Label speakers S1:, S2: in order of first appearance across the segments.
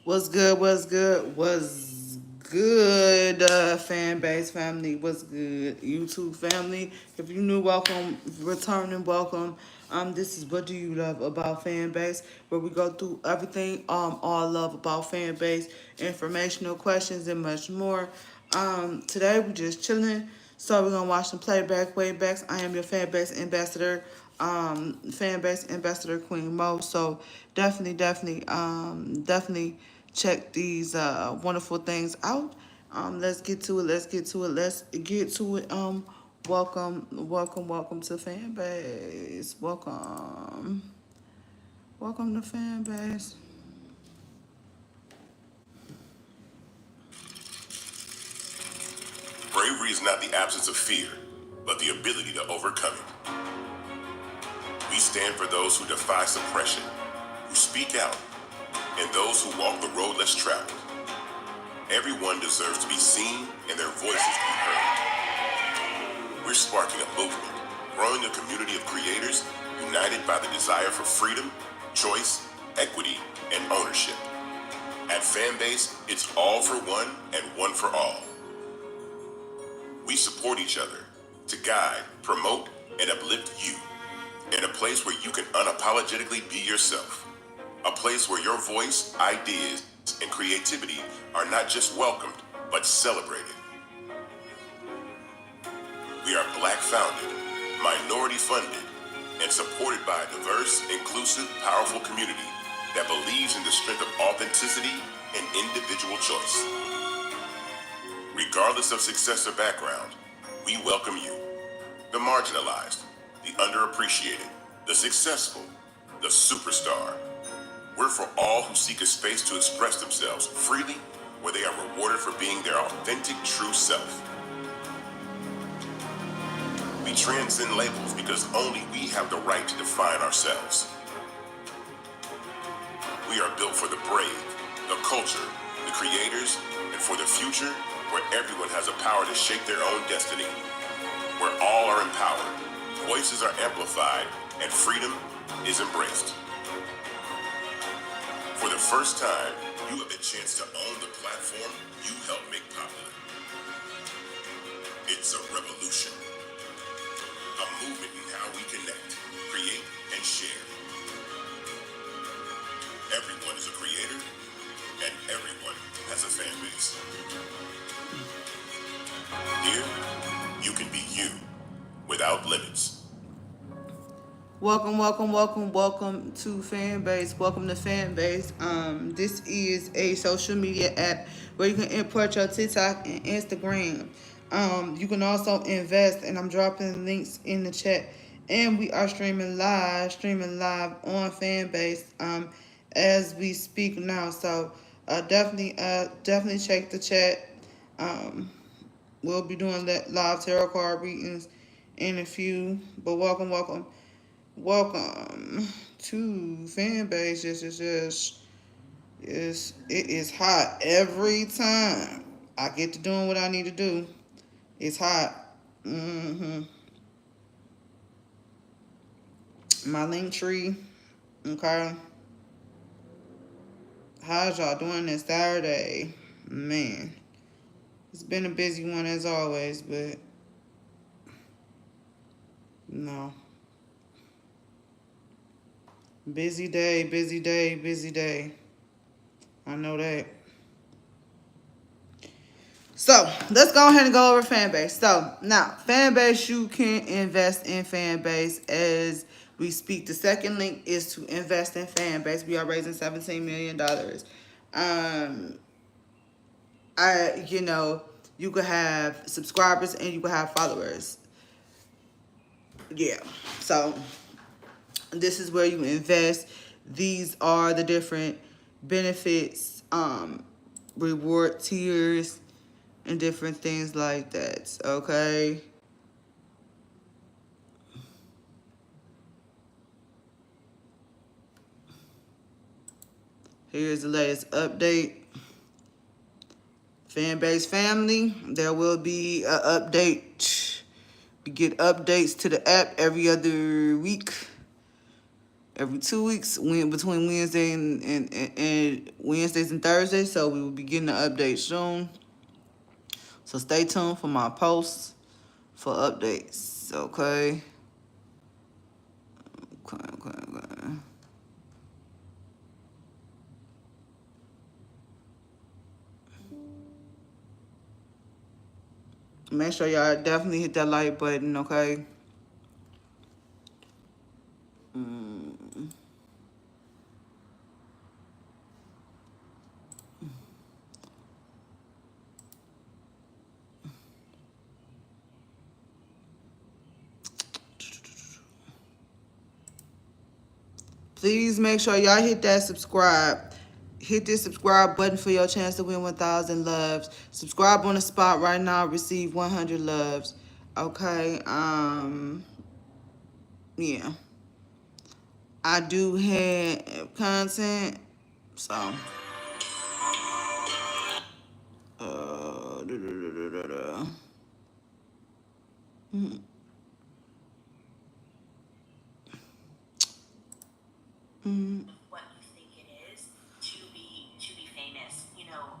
S1: What's good? What's good? What's good? Fan base family. What's good? YouTube family. If you're new, welcome. Returning, welcome. This is what do you love about fan base, where we go through everything. All love about fan base, informational questions and much more. Today we just chilling. So we're gonna watch some playback, waybacks. I am your fan base ambassador, fan base ambassador Queen Mo. So definitely check these wonderful things out. Let's get to it. Let's get to it. Let's get to it. Welcome to fan base. Welcome to fan base.
S2: Bravery is not the absence of fear, but the ability to overcome it. We stand for those who defy suppression, who speak out, and those who walk the road less traveled. Everyone deserves to be seen and their voices be heard. We're sparking a movement, growing a community of creators united by the desire for freedom, choice, equity, and ownership. At Fanbase, it's all for one and one for all. We support each other to guide, promote, and uplift you in a place where you can unapologetically be yourself. A place where your voice, ideas, and creativity are not just welcomed, but celebrated. We are Black founded, minority funded, and supported by a diverse, inclusive, powerful community that believes in the strength of authenticity and individual choice. Regardless of success or background, we welcome you. The marginalized, the underappreciated, the successful, the superstar. We're for all who seek a space to express themselves freely, where they are rewarded for being their authentic, true self. We transcend labels because only we have the right to define ourselves. We are built for the brave, the culture, the creators, and for the future where everyone has a power to shape their own destiny. Where all are empowered, voices are amplified, and freedom is embraced. For the first time, you have the chance to own the platform you helped make popular. It's a revolution, a movement in how we connect, create, and share. Everyone is a creator, and everyone has a fan base. Here, you can be you without limits.
S1: Welcome to Fanbase. Welcome to Fanbase. This is a social media app where you can import your TikTok and Instagram. You can also invest, and I'm dropping links in the chat. And we are streaming live on Fanbase as we speak now. So definitely check the chat. Um, we'll be doing that live tarot card readings in a few. But welcome to Fanbase. It is hot every time I get to doing what I need to do. It's hot. My link tree. Okay. How's y'all doing this Saturday? Man, it's been a busy one as always, but no. Busy day. I know that. So let's go ahead and go over Fanbase. So now, Fanbase, you can invest in Fanbase as we speak. The second link is to invest in Fanbase. We are raising $17 million. Um, you could have subscribers and you could have followers. Yeah. So this is where you invest. These are the different benefits, reward tiers, and different things like that. Okay. Here's the latest update. Fanbase family, there will be an update. We get updates to the app every other week. every 2 weeks, between Wednesday and Wednesdays and Thursdays. So we will be getting an update soon. So stay tuned for my posts for updates. Okay. Okay. Make sure y'all definitely hit that like button, okay? Please make sure y'all hit that subscribe. Hit this subscribe button for your chance to win 1,000 loves. Subscribe on the spot right now. Receive 100 loves. Okay. Yeah. I do have content. So. Uh. Da, da, da, da, da.
S3: What you think it is to be famous.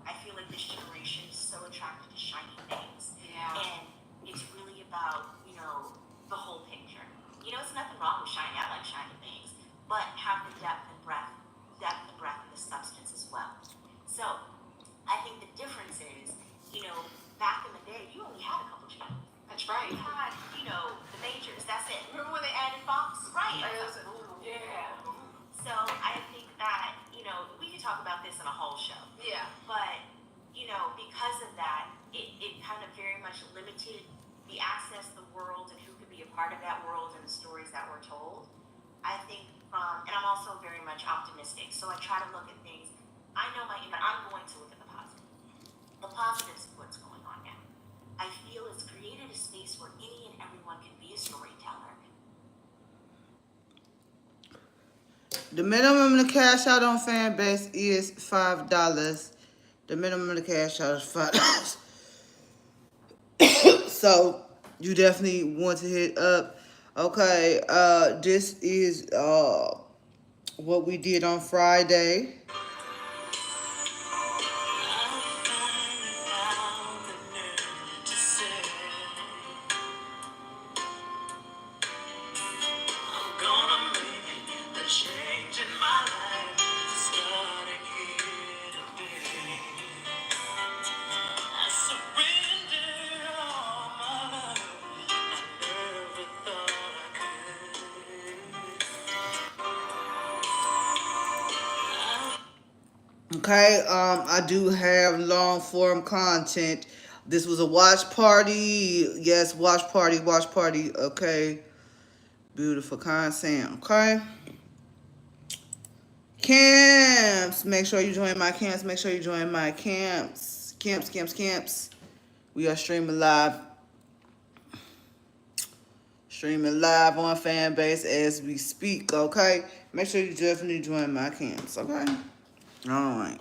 S3: I feel like this generation is so attracted to shiny things. Yeah. And it's really about, the whole picture. It's nothing wrong with shiny. I like shiny things. But have the depth and breadth and the substance as well. So I think the difference is, back in the day you only had a couple channels. That's right. You had, the majors, that's it. Remember when they added Fox? Right. Yeah. So I think that, we could talk about this in a whole show. Yeah. But, because of that, it kind of very much limited the access to the world and who could be a part of that world and the stories that were told. I think and I'm also very much optimistic. So I try to look at things. I know but I'm going to look at the positive. The positives of what's going on now. I feel it's created a space where any and everyone can be a storyteller.
S1: The minimum to cash out on Fanbase is $5. The minimum to cash out is $5. So you definitely want to hit up. Okay, this is what we did on Friday. Okay, I do have long form content. This was a watch party. Yes, watch party. Okay, beautiful content. Okay, camps. Make sure you join my camps. Camps. We are streaming live. On Fanbase as we speak. Okay, make sure you definitely join my camps. Okay. All right.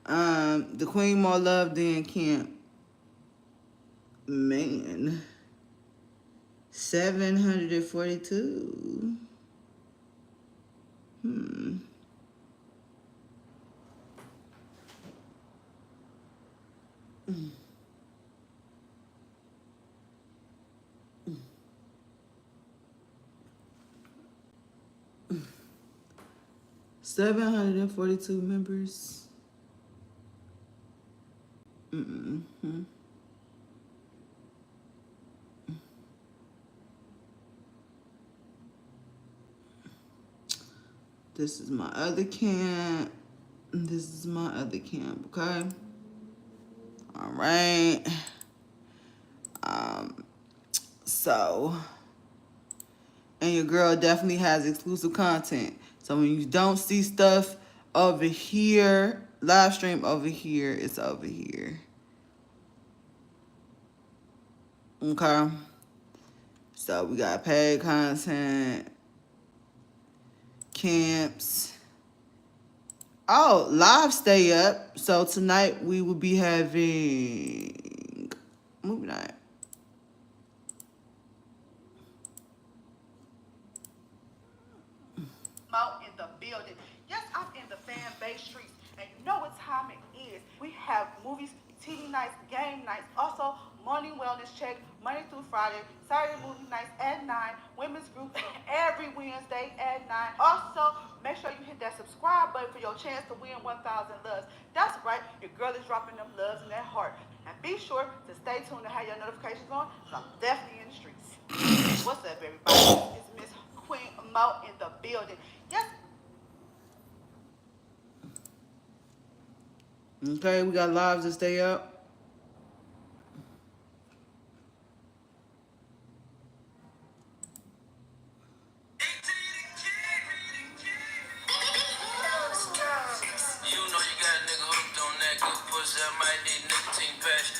S1: The Queen more love than camp. Man. 742. 742 members. This is my other camp. Okay. All right. So, and your girl definitely has exclusive content. So when you don't see stuff over here, live stream over here, it's over here. Okay. So we got paid content, camps. Oh, live stay up. So tonight we will be having movie night. streets. And you know what time it is. We have movies, TV nights, game nights, also morning wellness check, Monday through Friday, Saturday movie nights at 9, women's group every Wednesday at 9. Also, make sure you hit that subscribe button for your chance to win 1,000 loves. That's right, your girl is dropping them loves in that heart. And be sure to stay tuned to have your notifications on, because I'm definitely in the streets. What's up, everybody? It's Miss Queen Mo in the building. Yes. Okay, we got lives to stay up.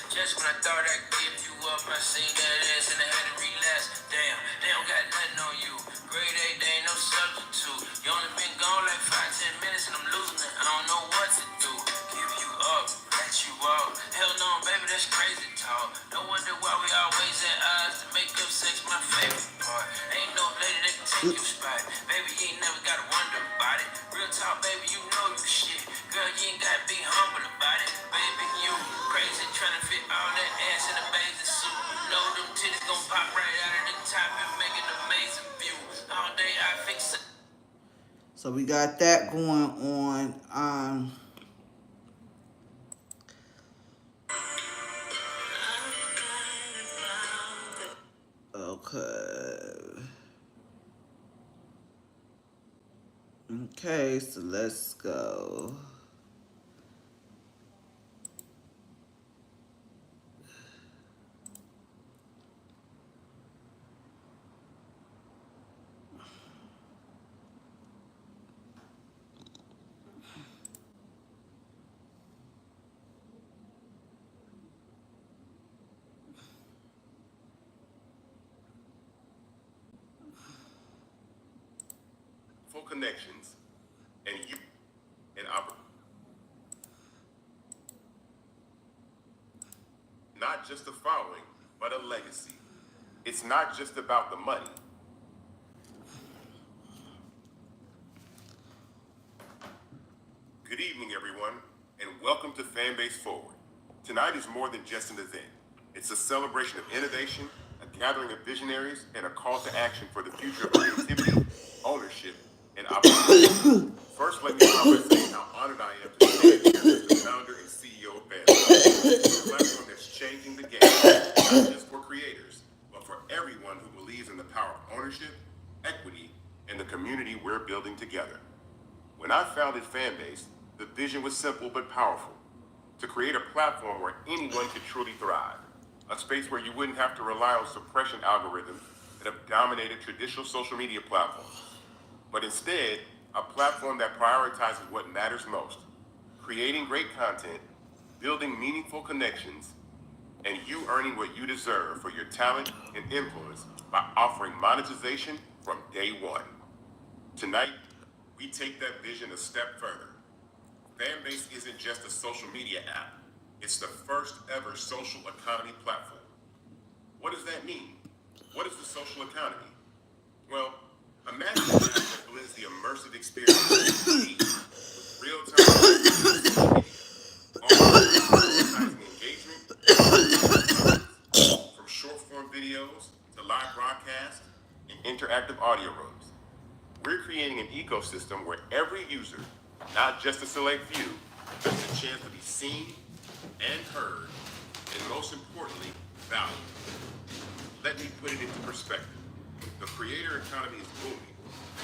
S2: Just when I thought I'd give you up, I seen that ass and I had to relapse. Damn, they don't got nothing on you. Grade A, they ain't no substitute. You only been gone like 5-10 minutes and I'm losing it. I don't know what to do. Give you up, let you out. Hell no, baby, that's crazy talk. No wonder why we always at odds. To make up sex my favorite part. Ain't no lady that can take your spot. Baby, you ain't never gotta wonder about it. Real talk, baby, you know you shit. Girl, you ain't gotta be humble about it. Baby, you crazy trying to fit all that ass in a bathing suit. You know them titties gon' pop right out of the top and make an amazing view. All day I fix it. So we got that going on. Okay. Okay, so let's go. Full connections and you and not just a following, but a legacy. It's not just about the money. Good evening, everyone, and welcome to Fanbase Forward. Tonight is more than just an event. It's a celebration of innovation, a gathering of visionaries, and a call to action for the future of creativity, ownership, and opportunity. First, let me start by saying how honored I am to stand here as the founder and CEO of Fanbase, a platform that's changing the game, not just for creators, but for everyone who believes in the power of ownership, equity, and the community we're building together. When I founded Fanbase, the vision was simple but powerful: to create a platform where anyone could truly thrive, a space where you wouldn't have to rely on suppression algorithms that have dominated traditional social media platforms, but instead, a platform that prioritizes what matters most: creating great content, building meaningful connections, and you earning what you deserve for your talent and influence by offering monetization from day one. Tonight, we take that vision a step further. Fanbase isn't just a social media app. It's the first ever social economy platform. What does that mean? What is the social economy? Well, imagine an app that blends the immersive experience with real-time organizing engagement, from short-form videos to live broadcasts and interactive audio rooms. We're creating an ecosystem where every user, not just a select few, gets a chance to be seen and heard, and most importantly, valued. Let me put it into perspective. The creator economy is booming.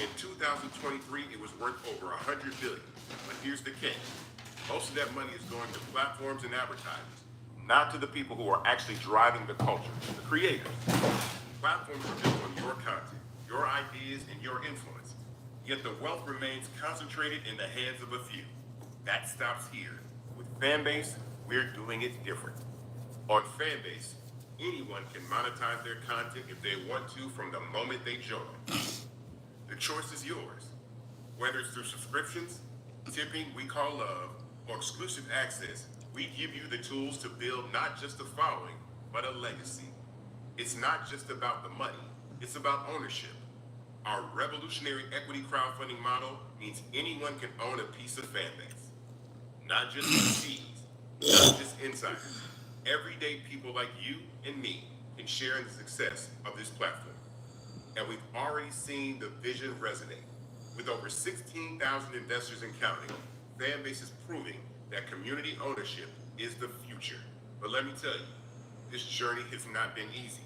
S2: In 2023, it was worth over $100 billion. But here's the catch: most of that money is going to platforms and advertisers, not to the people who are actually driving the culture, the creators. Platforms are built on your content, your ideas, and your influence. Yet the wealth remains concentrated in the hands of a few. That stops here. With Fanbase, we're doing it different. On Fanbase, anyone can monetize their content if they want to from the moment they join. The choice is yours. Whether it's through subscriptions, tipping we call love, or exclusive access, we give you the tools to build not just a following, but a legacy. It's not just about the money, it's about ownership. Our revolutionary equity crowdfunding model means anyone can own a piece of Fanbase. Not just VCs, not just insiders. Everyday people like you and me can share in the success of this platform. And we've already seen the vision resonate. With over 16,000 investors and counting, Fanbase is proving that community ownership is the future. But let me tell you, this journey has not been easy.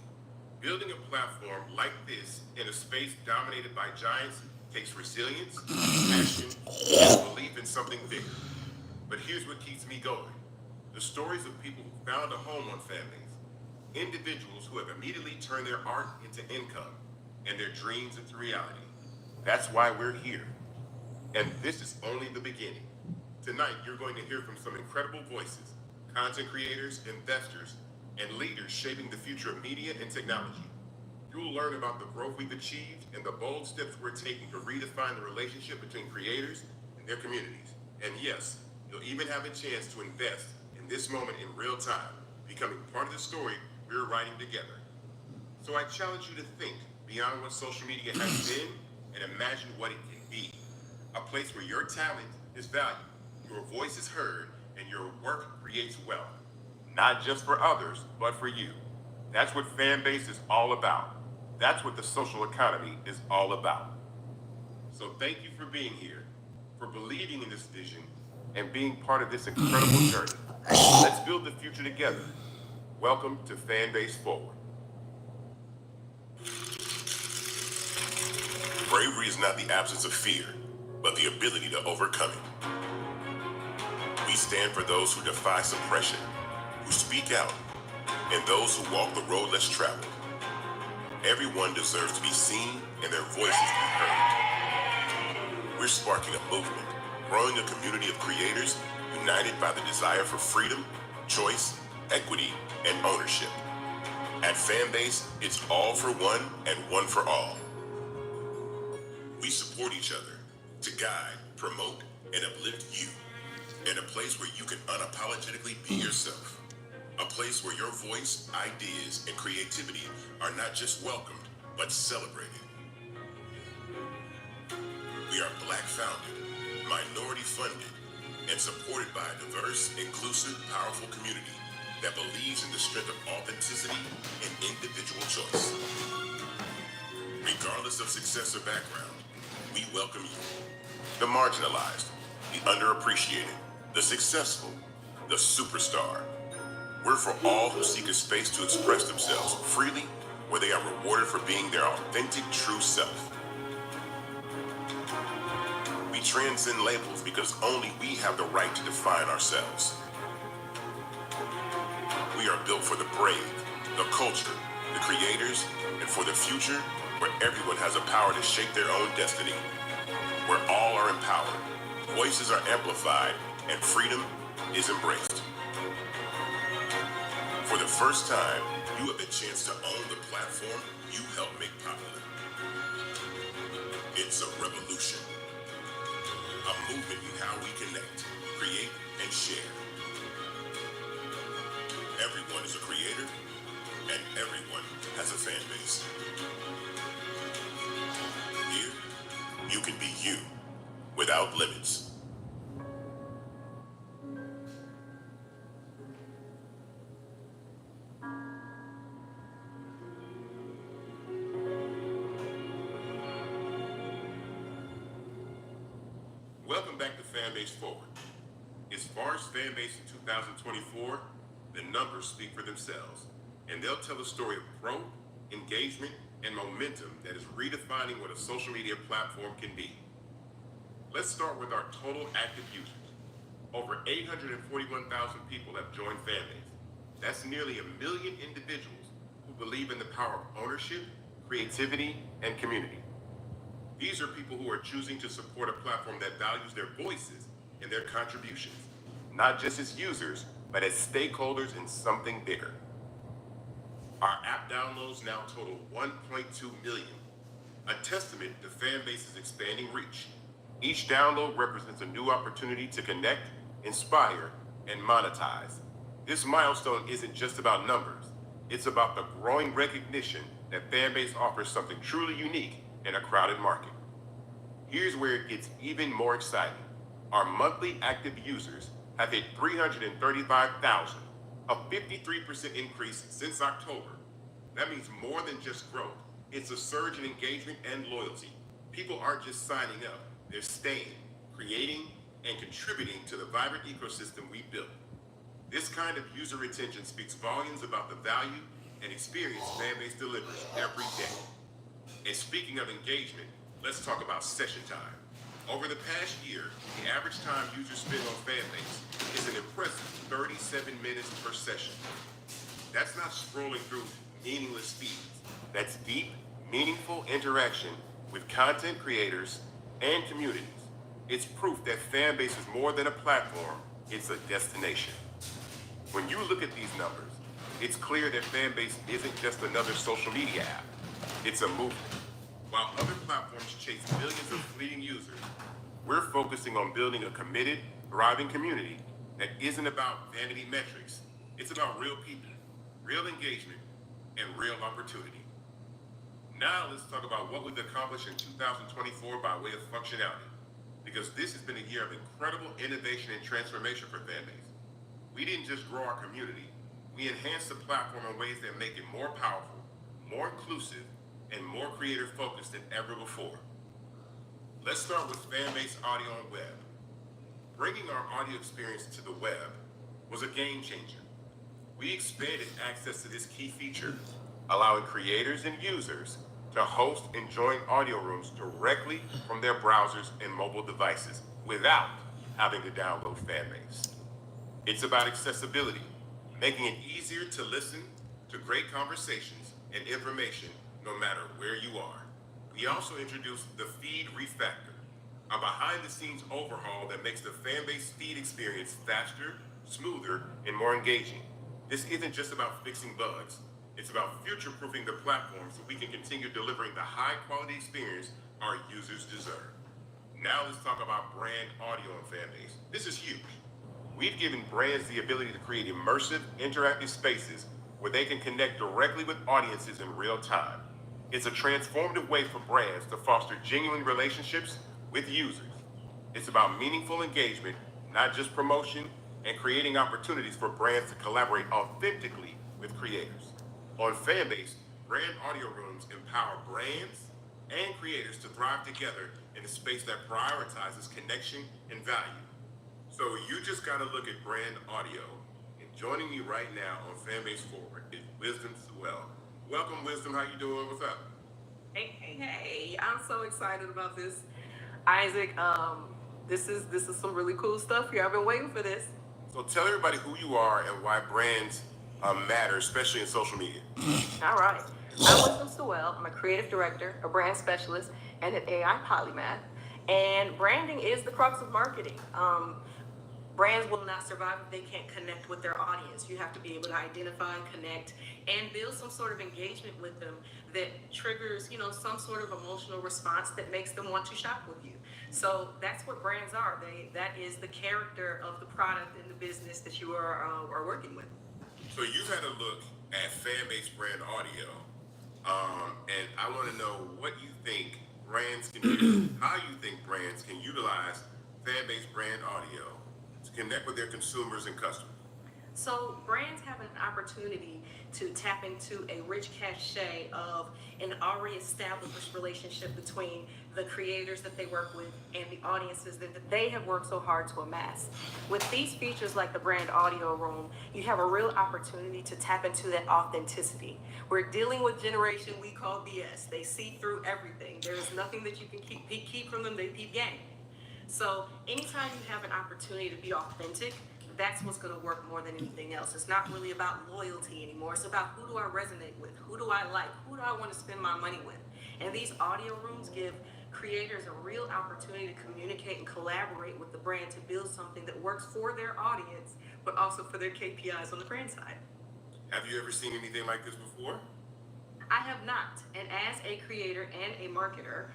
S2: Building a platform like this in a space dominated by giants takes resilience, passion, and belief in something bigger. But here's what keeps me going. The stories of people who found a home on Fanbase. Individuals who have immediately turned their art into income and their dreams into reality. That's why we're here. And this is only the beginning. Tonight, you're going to hear from some incredible voices, content creators, investors, and leaders shaping the future of media and technology. You'll learn about the growth we've achieved and the bold steps we're taking to redefine the relationship between creators and their communities. And yes, you'll even have a chance to invest in this moment in real time, becoming part of the story we're writing together. So I challenge you to think beyond what social media has been and imagine what it can be. A place where your talent is valued, your voice is heard, and your work creates wealth. Not just for others, but for you. That's what Fanbase is all about. That's what the social economy is all about. So thank you for being here, for believing in this vision, and being part of this incredible journey. Let's build the future together. Welcome to Fanbase Forward. Bravery is not the absence of fear, but the ability to overcome it. We stand for those who defy suppression, who speak out, and those who walk the road less traveled. Everyone deserves to be seen and their voices to be heard. We're sparking a movement, growing a community of creators united by the desire for freedom, choice, equity, and ownership. At Fanbase, it's all for one and one for all. We support each other to guide, promote, and uplift you in a place where you can unapologetically be yourself. A place where your voice, ideas, and creativity are not just welcomed, but celebrated. We are Black founded, minority funded, and supported by a diverse, inclusive, powerful community that believes in the strength of authenticity and individual choice. Regardless of success or background, we welcome you. The marginalized, the underappreciated, the successful, the superstar. We're for all who seek a space to express themselves freely, where they are rewarded for being their authentic, true self. We transcend labels because only we have the right to define ourselves. We are built for the brave, the culture, the creators, and for the future where everyone has the power to shape their own destiny. Where all are empowered, voices are amplified, and freedom is embraced. For the first time, you have the chance to own the platform you helped make popular. It's a revolution. A movement in how we connect, create, and share. Everyone is a creator, and everyone has a fan base. Here, you can be you, without limits. Welcome back to Fanbase Forward. As far as Fanbase in 2024, the numbers speak for themselves, and they'll tell a story of growth, engagement, and momentum that is redefining what a social media platform can be. Let's start with our total active users. Over 841,000 people have joined Fanbase. That's nearly 1 million individuals who believe in the power of ownership, creativity, and community. These are people who are choosing to support a platform that values their voices and their contributions, not just as users, but as stakeholders in something bigger. Our app downloads now total 1.2 million, a testament to Fanbase's expanding reach. Each download represents a new opportunity to connect, inspire, and monetize. This milestone isn't just about numbers. It's about the growing recognition that Fanbase offers something truly unique in a crowded market. Here's where it gets even more exciting. Our monthly active users have hit 335,000, a 53% increase since October. That means more than just growth. It's a surge in engagement and loyalty. People aren't just signing up, they're staying, creating, and contributing to the vibrant ecosystem we built. This kind of user retention speaks volumes about the value and experience Fanbase delivers every day. And speaking of engagement, let's talk about session time. Over the past year, the average time users spend on Fanbase is an impressive 37 minutes per session. That's not scrolling through meaningless feeds. That's deep, meaningful interaction with content creators and communities. It's proof that Fanbase is more than a platform, it's a destination. When you look at these numbers, it's clear that Fanbase isn't just another social media app. It's a movement. While other platforms chase millions of fleeting users, we're focusing on building a committed, thriving community that isn't about vanity metrics. It's about real people, real engagement, and real opportunity. Now let's talk about what we've accomplished in 2024 by way of functionality, because this has been a year of incredible innovation and transformation for Fanbase. We didn't just grow our community, we enhanced the platform in ways that make it more powerful, more inclusive, and more creator-focused than ever before. Let's start with Fanbase Audio and Web. Bringing our audio experience to the web was a game changer. We expanded access to this key feature, allowing creators and users to host and join audio rooms directly from their browsers and mobile devices without having to download Fanbase. It's about accessibility, making it easier to listen to great conversations and information no matter where you are. We also introduced the Feed Refactor, a behind-the-scenes overhaul that makes the Fanbase feed experience faster, smoother, and more engaging. This isn't just about fixing bugs. It's about future-proofing the platform so we can continue delivering the high-quality experience our users deserve. Now let's talk about brand audio on Fanbase. This is huge. We've given brands the ability to create immersive, interactive spaces where they can connect directly with audiences in real time. It's a transformative way for brands to foster genuine relationships with users. It's about meaningful engagement, not just promotion, and creating opportunities for brands to collaborate authentically with creators. On Fanbase, brand audio rooms empower brands and creators to thrive together in a space that prioritizes connection and value. So you just gotta look at brand audio. And joining me right now on Fanbase Forward is Wisdom Sewell. Welcome, Wisdom. How you doing? What's up?
S4: Hey, I'm so excited about this. Isaac, this is some really cool stuff here. I've been waiting for this.
S2: So tell everybody who you are and why brands matter, especially in social media.
S4: All right. I'm Wisdom Sewell. I'm a creative director, a brand specialist, and an AI polymath. And branding is the crux of marketing. Brands will not survive if they can't connect with their audience. You have to be able to identify, connect, and build some sort of engagement with them that triggers, some sort of emotional response that makes them want to shop with you. So that's what brands are. That is the character of the product and the business that you are working with.
S2: So you've had a look at Fanbase brand audio, and I want to know what you think brands can do, how you think brands can utilize Fanbase brand audio to connect with their consumers and customers.
S4: So brands have an opportunity to tap into a rich cachet of an already established relationship between the creators that they work with and the audiences that they have worked so hard to amass. With these features like the brand audio room, you have a real opportunity to tap into that authenticity. We're dealing with generation we call BS. They see through everything. There is nothing that you can keep from them. They peep game. So anytime you have an opportunity to be authentic, that's what's going to work more than anything else. It's not really about loyalty anymore. It's about who do I resonate with? Who do I like? Who do I want to spend my money with? And these audio rooms give creators a real opportunity to communicate and collaborate with the brand to build something that works for their audience, but also for their KPIs on the brand side.
S2: Have you ever seen anything like this before?
S4: I have not. And as a creator and a marketer,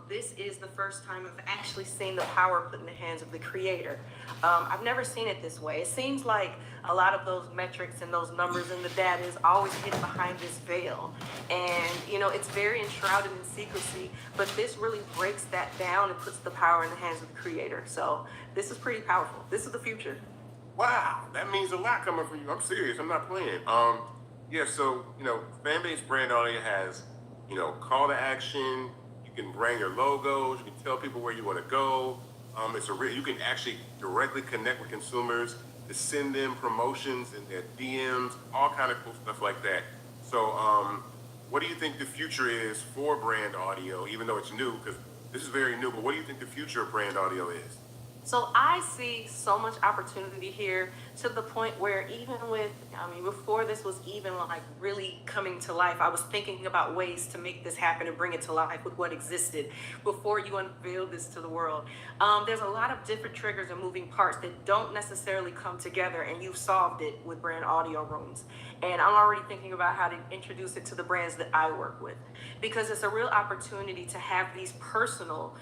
S4: this is the first time I've actually seen the power put in the hands of the creator. I've never seen it this way. It seems like a lot of those metrics and those numbers and the data is always hidden behind this veil. And, it's very enshrouded in secrecy, but this really breaks that down and puts the power in the hands of the creator. So this is pretty powerful. This is the future.
S2: Wow, that means a lot coming from you. I'm serious. I'm not playing. Yeah. So Fanbase brand audio has, call to action. You can brand your logos. You can tell people where you want to go. You can actually directly connect with consumers to send them promotions in their DMs, all kind of cool stuff like that. So, what do you think the future is for brand audio? Even though it's new, because this is very new. But what do you think the future of brand audio is?
S4: So I see so much opportunity here to the point where before this was even like really coming to life, I was thinking about ways to make this happen and bring it to life with what existed before you unveiled this to the world. There's a lot of different triggers and moving parts that don't necessarily come together, and you've solved it with brand audio rooms. And I'm already thinking about how to introduce it to the brands that I work with, because it's a real opportunity to have these personal,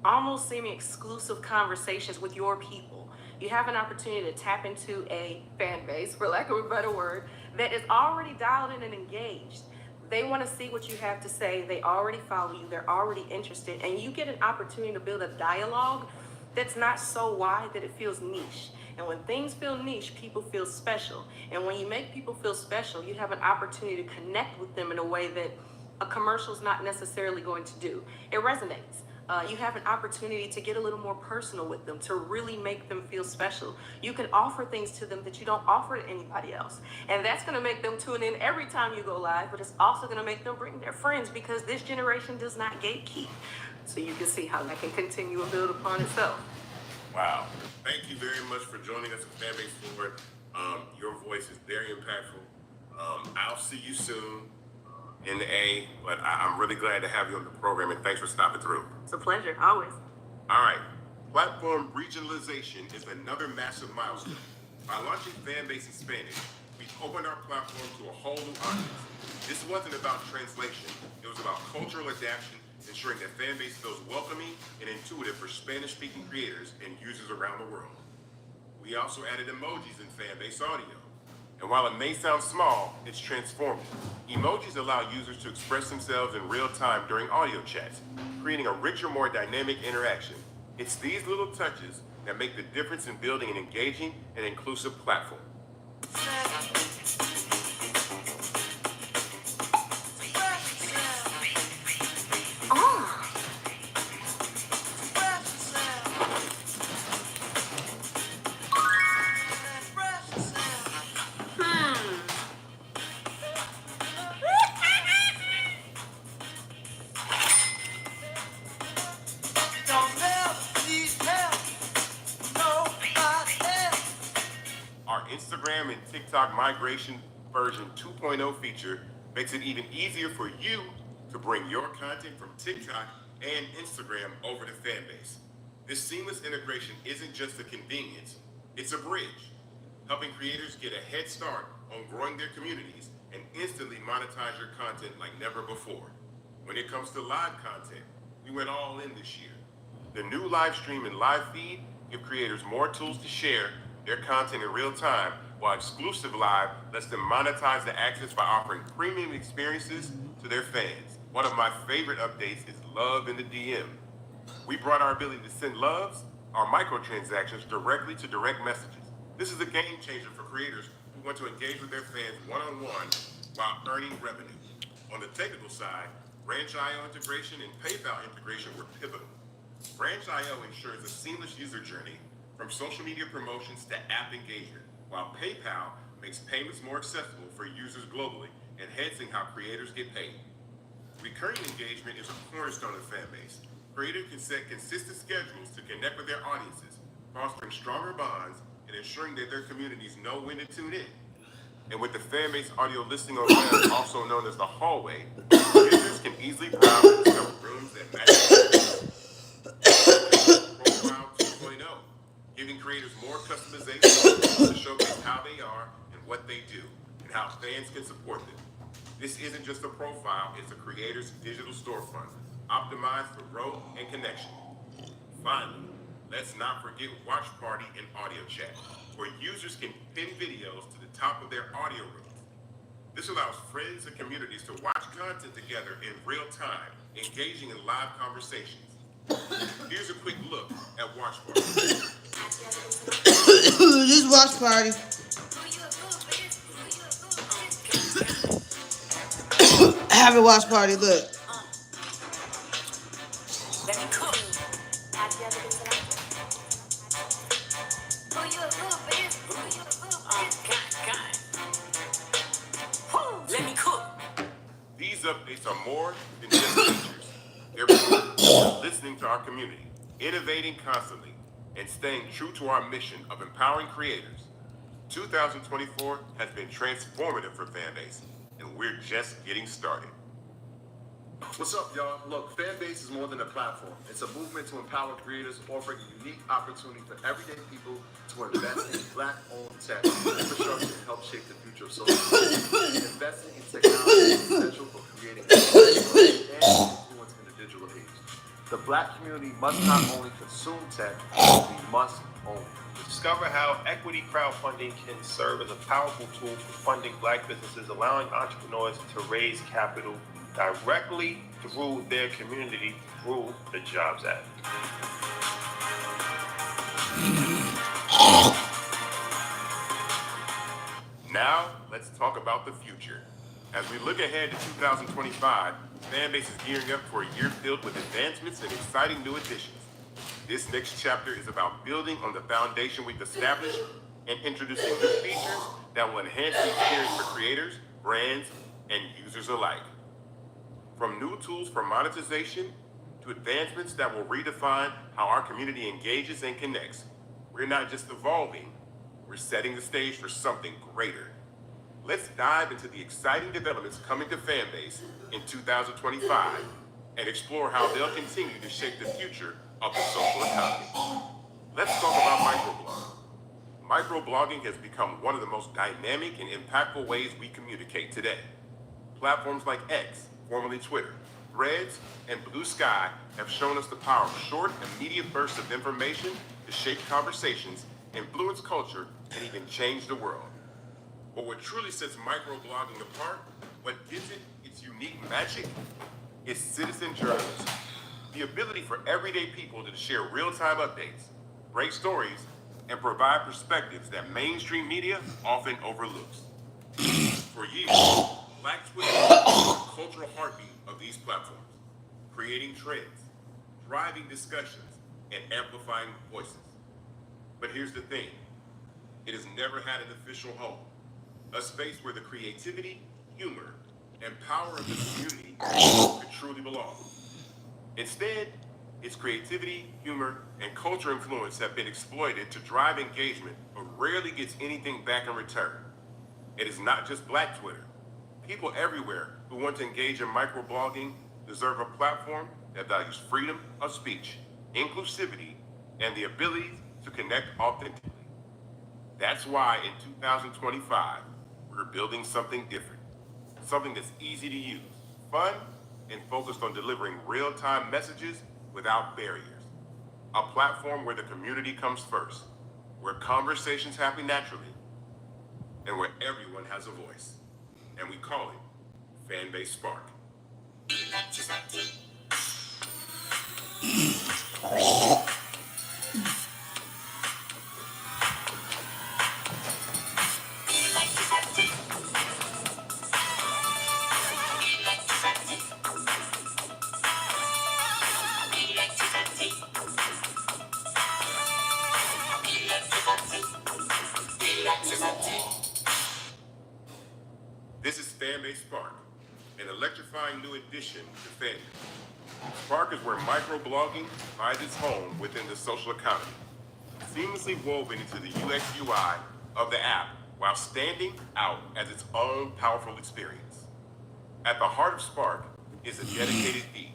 S4: almost semi-exclusive conversations with your people. You have an opportunity to tap into a fan base, for lack of a better word, that is already dialed in and engaged. They want to see what you have to say. They already follow you. They're already interested. And you get an opportunity to build a dialogue that's not so wide that it feels niche. And when things feel niche, people feel special. And when you make people feel special, you have an opportunity to connect with them in a way that a commercial is not necessarily going to do. It resonates. You have an opportunity to get a little more personal with them, to really make them feel special. You can offer things to them that you don't offer to anybody else. And that's going to make them tune in every time you go live, but it's also going to make them bring their friends, because this generation does not gatekeep. So you can see how that can continue and build upon itself.
S2: Wow. Thank you very much for joining us at Fanbase Forward. Your voice is very impactful. I'll see you soon in the A, but I'm really glad to have you on the program, and thanks for stopping through.
S4: It's a pleasure, always.
S2: All right. Platform regionalization is another massive milestone. By launching Fanbase in Spanish, we've opened our platform to a whole new audience. This wasn't about translation. It was about cultural adaptation, ensuring that Fanbase feels welcoming and intuitive for Spanish-speaking creators and users around the world. We also added emojis in Fanbase audio. And while it may sound small, it's transformative. Emojis allow users to express themselves in real time during audio chats, creating a richer, more dynamic interaction. It's these little touches that make the difference in building an engaging and inclusive platform. Instagram and TikTok migration version 2.0 feature makes it even easier for you to bring your content from TikTok and Instagram over to Fanbase. This seamless integration isn't just a convenience, it's a bridge, helping creators get a head start on growing their communities and instantly monetize your content like never before. When it comes to live content, we went all in this year. The new live stream and live feed give creators more tools to share their content in real time, while Exclusive Live lets them monetize the access by offering premium experiences to their fans. One of my favorite updates is Love in the DM. We brought our ability to send loves, our microtransactions, directly to direct messages. This is a game changer for creators who want to engage with their fans one-on-one while earning revenue. On the technical side, Branch.io integration and PayPal integration were pivotal. Branch.io ensures a seamless user journey from social media promotions to app engagement, while PayPal makes payments more accessible for users globally, enhancing how creators get paid. Recurring engagement is a cornerstone of Fanbase. Creators can set consistent schedules to connect with their audiences, fostering stronger bonds and ensuring that their communities know when to tune in. And with the Fanbase audio listing on web, also known as the hallway, users can easily browse and discover rooms that match Profile 2.0, giving creators more customization to showcase how they are and what they do, and how fans can support them. This isn't just a profile, it's a creator's digital storefront, optimized for growth and connection. Finally, let's not forget Watch Party and Audio Chat, where users can pin videos to the top of their audio rooms. This allows friends and communities to watch content together in real time, engaging in live conversations. Here's a quick look at Watch Party.
S1: This watch party. Have a watch party. Look.
S3: Let me cook. Have you ever been to that? Who you a little bit? Who you a little bit? Let me cook.
S2: These updates are more than just features. They're proof we're listening to our community, innovating constantly, and staying true to our mission of empowering creators. 2024 has been transformative for Fanbase, and we're just getting started.
S5: What's up, y'all? Look, Fanbase is more than a platform. It's a movement to empower creators, offering a unique opportunity for everyday people to invest in Black-owned tech infrastructure to help shape the future of social media. Investing in technology is essential for creating and influence in the digital age. The Black community must not only consume tech, we must own it.
S6: Discover how equity crowdfunding can serve as a powerful tool for funding Black businesses, allowing entrepreneurs to raise capital directly through their community through the Jobs Act.
S2: Now, let's talk about the future. As we look ahead to 2025, Fanbase is gearing up for a year filled with advancements and exciting new additions. This next chapter is about building on the foundation we've established and introducing new features that will enhance the experience for creators, brands, and users alike. From new tools for monetization to advancements that will redefine how our community engages and connects, we're not just evolving, we're setting the stage for something greater. Let's dive into the exciting developments coming to Fanbase in 2025 and explore how they'll continue to shape the future of the social economy. Let's talk about microblogging. Microblogging has become one of the most dynamic and impactful ways we communicate today. Platforms like X, formerly Twitter, Threads, and Blue Sky have shown us the power of short, immediate bursts of information to shape conversations, influence culture, and even change the world. But what truly sets microblogging apart, what gives it its unique magic, is citizen journalism. The ability for everyday people to share real-time updates, break stories, and provide perspectives that mainstream media often overlooks. For years, Black Twitter was the cultural heartbeat of these platforms, creating trends, driving discussions, and amplifying voices. But here's the thing, it has never had an official home, a space where the creativity, humor, and power of the community could truly belong. Instead, its creativity, humor, and culture influence have been exploited to drive engagement, but rarely gets anything back in return. It is not just Black Twitter. People everywhere who want to engage in microblogging deserve a platform that values freedom of speech, inclusivity, and the ability to connect authentically. That's why in 2025, we're building something different. Something that's easy to use, fun, and focused on delivering real-time messages without barriers. A platform where the community comes first, where conversations happen naturally, and where everyone has a voice. And we call it Fanbase Spark. This is Fanbase Spark, an electrifying new addition to Fanbase. Spark is where microblogging finds its home within the social economy, seamlessly woven into the UX UI of the app while standing out as its own powerful experience. At the heart of Spark is a dedicated feed,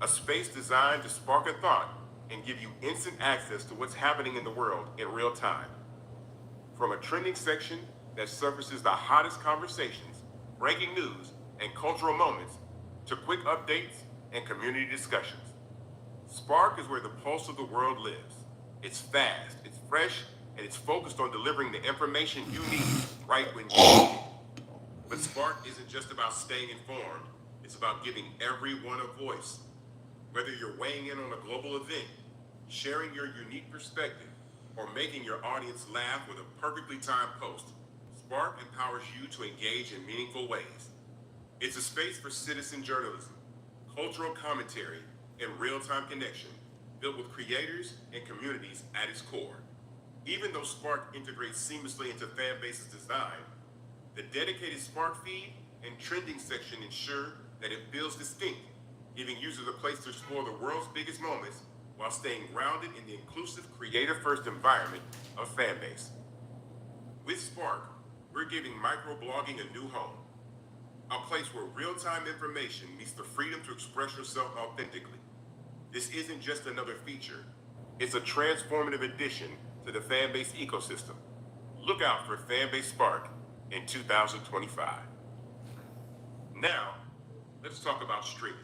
S2: a space designed to spark a thought and give you instant access to what's happening in the world in real time. From a trending section that surfaces the hottest conversations, breaking news, and cultural moments to quick updates and community discussions. Spark is where the pulse of the world lives. It's fast, it's fresh, and it's focused on delivering the information you need right when you need it. But Spark isn't just about staying informed, it's about giving everyone a voice. Whether you're weighing in on a global event, sharing your unique perspective, or making your audience laugh with a perfectly timed post, Spark empowers you to engage in meaningful ways. It's a space for citizen journalism, cultural commentary, and real-time connection, built with creators and communities at its core. Even though Spark integrates seamlessly into Fanbase's design, the dedicated Spark feed and trending section ensure that it feels distinct, giving users a place to explore the world's biggest moments while staying grounded in the inclusive, creator-first environment of Fanbase. With Spark, we're giving microblogging a new home, a place where real-time information meets the freedom to express yourself authentically. This isn't just another feature, it's a transformative addition to the Fanbase ecosystem. Look out for Fanbase Spark in 2025. Now, let's talk about streaming.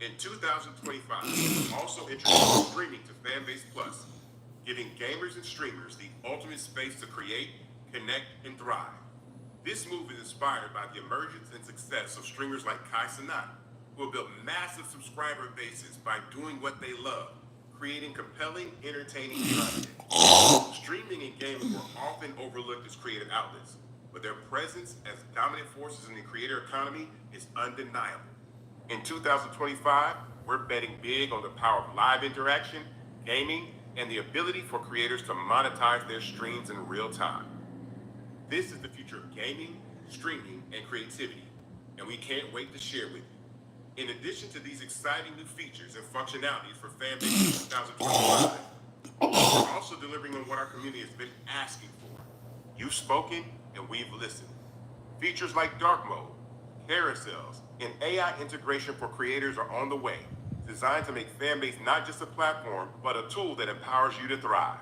S2: In 2025, we also introduced streaming to Fanbase Plus, giving gamers and streamers the ultimate space to create, connect, and thrive. This move is inspired by the emergence and success of streamers like Kai Cenat, who have built massive subscriber bases by doing what they love, creating compelling, entertaining content. Streaming and gaming were often overlooked as creative outlets, but their presence as dominant forces in the creator economy is undeniable. In 2025, we're betting big on the power of live interaction, gaming, and the ability for creators to monetize their streams in real time. This is the future of gaming, streaming, and creativity, and we can't wait to share with you. In addition to these exciting new features and functionalities for Fanbase 2025, we're also delivering on what our community has been asking for. You've spoken, and we've listened. Features like dark mode, carousels, and AI integration for creators are on the way, designed to make Fanbase not just a platform, but a tool that empowers you to thrive.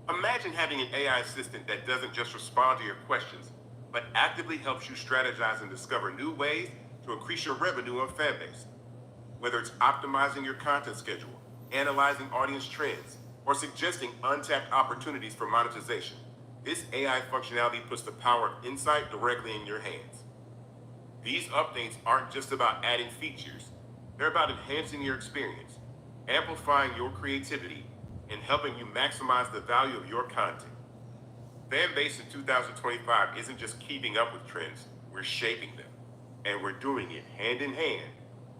S2: Imagine having an AI assistant that doesn't just respond to your questions, but actively helps you strategize and discover new ways to increase your revenue on Fanbase. Whether it's optimizing your content schedule, analyzing audience trends, or suggesting untapped opportunities for monetization, this AI functionality puts the power of insight directly in your hands. These updates aren't just about adding features, they're about enhancing your experience, amplifying your creativity, and helping you maximize the value of your content. Fanbase in 2025 isn't just keeping up with trends, we're shaping them. And we're doing it hand in hand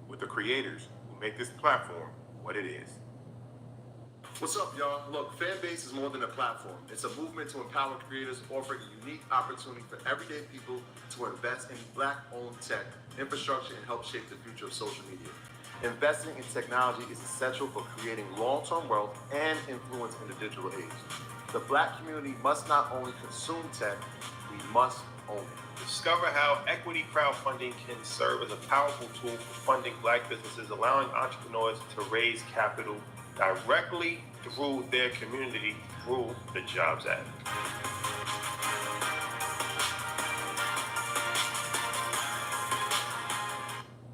S2: with the creators who make this platform what it is.
S5: What's up, y'all? Look, Fanbase is more than a platform. It's a movement to empower creators, offering a unique opportunity for everyday people to invest in Black-owned tech, infrastructure, and help shape the future of social media. Investing in technology is essential for creating long-term wealth and influence in the digital age. The Black community must not only consume tech, we must own it.
S6: Discover how equity crowdfunding can serve as a powerful tool for funding Black businesses, allowing entrepreneurs to raise capital directly through their community through the Jobs Act.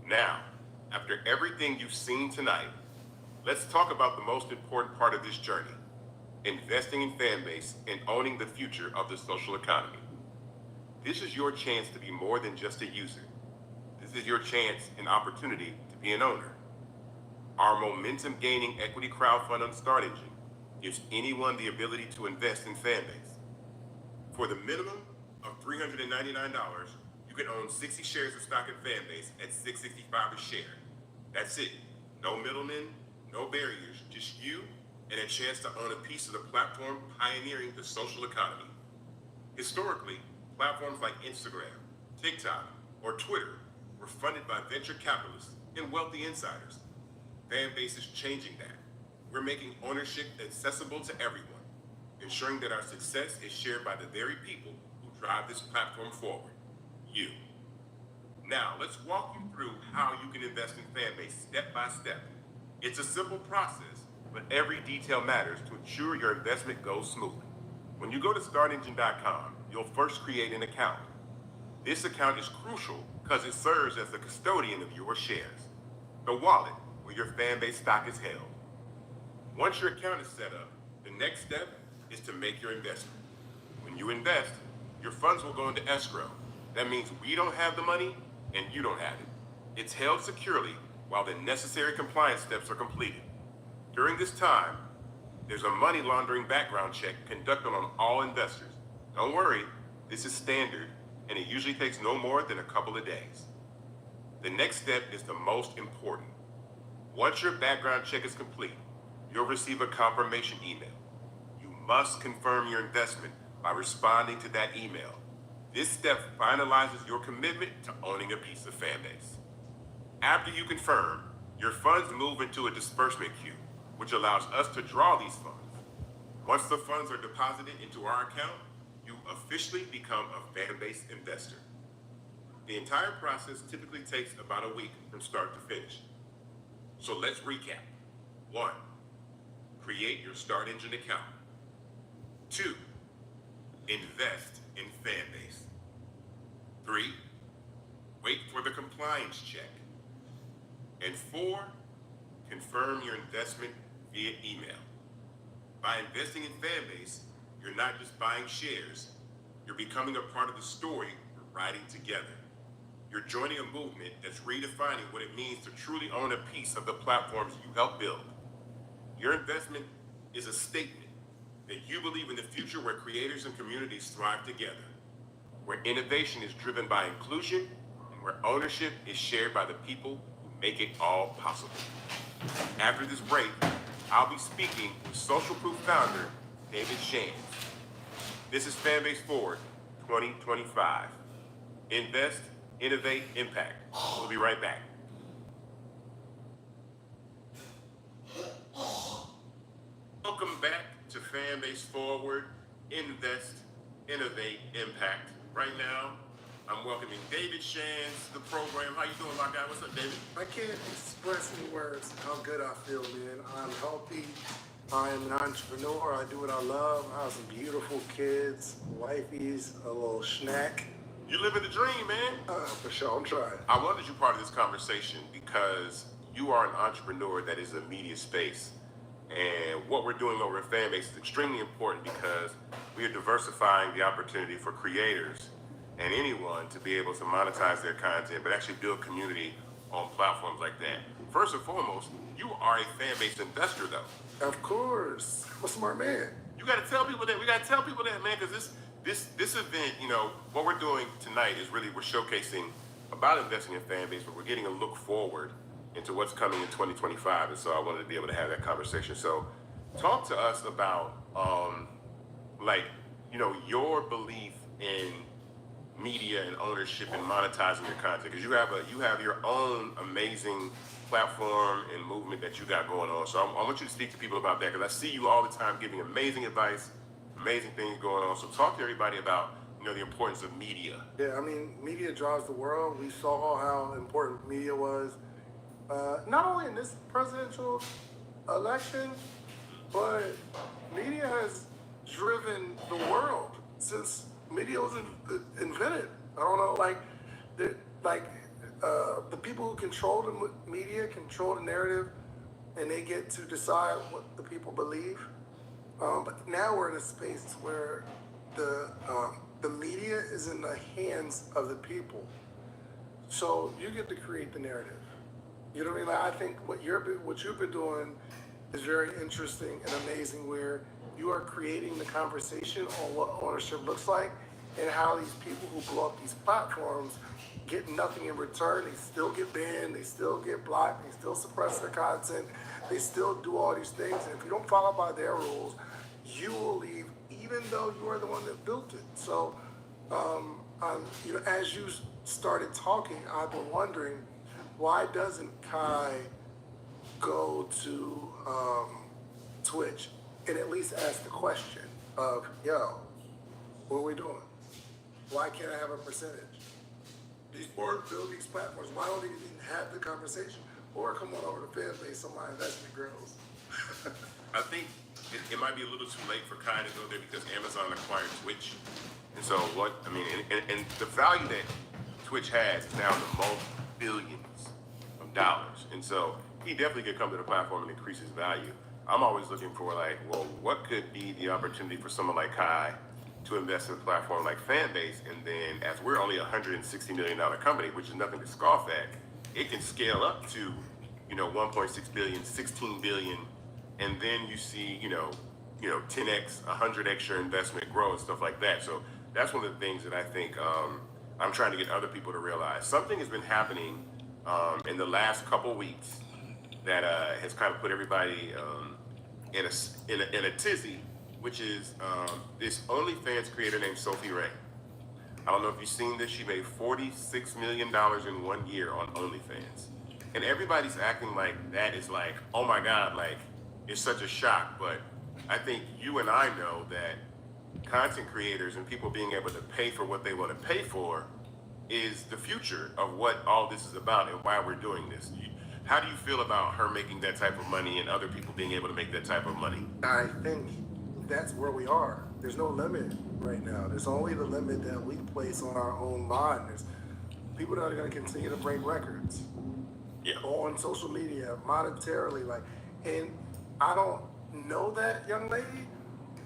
S2: Now, after everything you've seen tonight, let's talk about the most important part of this journey: investing in Fanbase and owning the future of the social economy. This is your chance to be more than just a user. This is your chance and opportunity to be an owner. Our momentum-gaining equity crowdfund on Start Engine gives anyone the ability to invest in Fanbase. For the minimum of $399, you can own 60 shares of stock in Fanbase at $6.65 a share. That's it. No middlemen, no barriers, just you and a chance to own a piece of the platform pioneering the social economy. Historically, platforms like Instagram, TikTok, or Twitter were funded by venture capitalists and wealthy insiders. Fanbase is changing that. We're making ownership accessible to everyone, ensuring that our success is shared by the very people who drive this platform forward, you. Now, let's walk you through how you can invest in Fanbase step by step. It's a simple process, but every detail matters to ensure your investment goes smoothly. When you go to startengine.com, you'll first create an account. This account is crucial because it serves as the custodian of your shares, the wallet where your Fanbase stock is held. Once your account is set up, the next step is to make your investment. When you invest, your funds will go into escrow. That means we don't have the money and you don't have it. It's held securely while the necessary compliance steps are completed. During this time, there's a money laundering background check conducted on all investors. Don't worry, this is standard and it usually takes no more than a couple of days. The next step is the most important. Once your background check is complete, you'll receive a confirmation email. You must confirm your investment by responding to that email. This step finalizes your commitment to owning a piece of Fanbase. After you confirm, your funds move into a disbursement queue, which allows us to draw these funds. Once the funds are deposited into our account, you officially become a Fanbase investor. The entire process typically takes about a week from start to finish. So let's recap. 1. Create your Start Engine account. 2. Invest in Fanbase. 3. Wait for the compliance check. And 4. Confirm your investment via email. By investing in Fanbase, you're not just buying shares, you're becoming a part of the story we're writing together. You're joining a movement that's redefining what it means to truly own a piece of the platforms you help build. Your investment is a statement that you believe in the future where creators and communities thrive together, where innovation is driven by inclusion, and where ownership is shared by the people who make it all possible. After this break, I'll be speaking with Social Proof founder, David Shands. This is Fanbase Forward 2025. Invest, innovate, impact. We'll be right back. Welcome back to Fanbase Forward, Invest, Innovate, Impact. Right now, I'm welcoming David Shands to the program. How you doing, my guy? What's up, David?
S7: I can't express in words how good I feel, man. I'm healthy. I am an entrepreneur. I do what I love. I have some beautiful kids, wifeys, a little snack.
S2: You living the dream, man.
S7: For sure, I'm trying.
S2: I wanted you part of this conversation because you are an entrepreneur that is a media space. And what we're doing over at Fanbase is extremely important because we are diversifying the opportunity for creators and anyone to be able to monetize their content, but actually build community on platforms like that. First and foremost, you are a Fanbase investor, though.
S7: Of course. I'm a smart man.
S2: You got to tell people that. We got to tell people that, man, because this event, you know, what we're doing tonight is really we're showcasing about investing in Fanbase, but we're getting a look forward into what's coming in 2025, and so I wanted to be able to have that conversation. So, talk to us about, like, you know, your belief in media and ownership and monetizing your content, because you have your own amazing platform and movement that you got going on. So I want you to speak to people about that, because I see you all the time giving amazing advice, amazing things going on. So talk to everybody about, you know, the importance of media.
S7: Yeah, I mean, media drives the world. We saw how important media was, not only in this presidential election, but media has driven the world since media was invented. I don't know, the people who control the media control the narrative, and they get to decide what the people believe. But now we're in a space where the media is in the hands of the people, so you get to create the narrative. You know what I mean? Like, I think what you've been doing is very interesting and amazing, where you are creating the conversation on what ownership looks like and how these people who blow up these platforms get nothing in return. They still get banned, they still get blocked, they still suppress their content, they still do all these things. And if you don't follow by their rules, you will leave, even though you are the one that built it. So, you know, as you started talking, I've been wondering, why doesn't Kai go to Twitch and at least ask the question of, yo, what are we doing? Why can't I have a percentage? These boards build these platforms. Why don't they even have the conversation? Or come on over to Fanbase on my investment girls.
S2: I think it might be a little too late for Kai to go there because Amazon acquired Twitch. And so and the value that Twitch has now the most billions of dollars. And so he definitely could come to the platform and increase his value. I'm always looking for like, well, what could be the opportunity for someone like Kai to invest in a platform like Fanbase? And then as we're only a $160 million company, which is nothing to scoff at, it can scale up to, 1.6 billion, 16 billion. And then you see, 10x, 100x your investment grow and stuff like that. So that's one of the things that I think I'm trying to get other people to realize. Something has been happening in the last couple weeks that has kind of put everybody in a tizzy, which is this OnlyFans creator named Sophie Ray. I don't know if you've seen this. She made $46 million in 1 year on OnlyFans. And everybody's acting like that is like, oh my God, like it's such a shock. But I think you and I know that content creators and people being able to pay for what they want to pay for is the future of what all this is about and why we're doing this. How do you feel about her making that type of money and other people being able to make that type of money?
S7: I think that's where we are. There's no limit right now. There's only the limit that we place on our own mind. There's people that are going to continue to break records on social media, monetarily. And I don't know that young lady,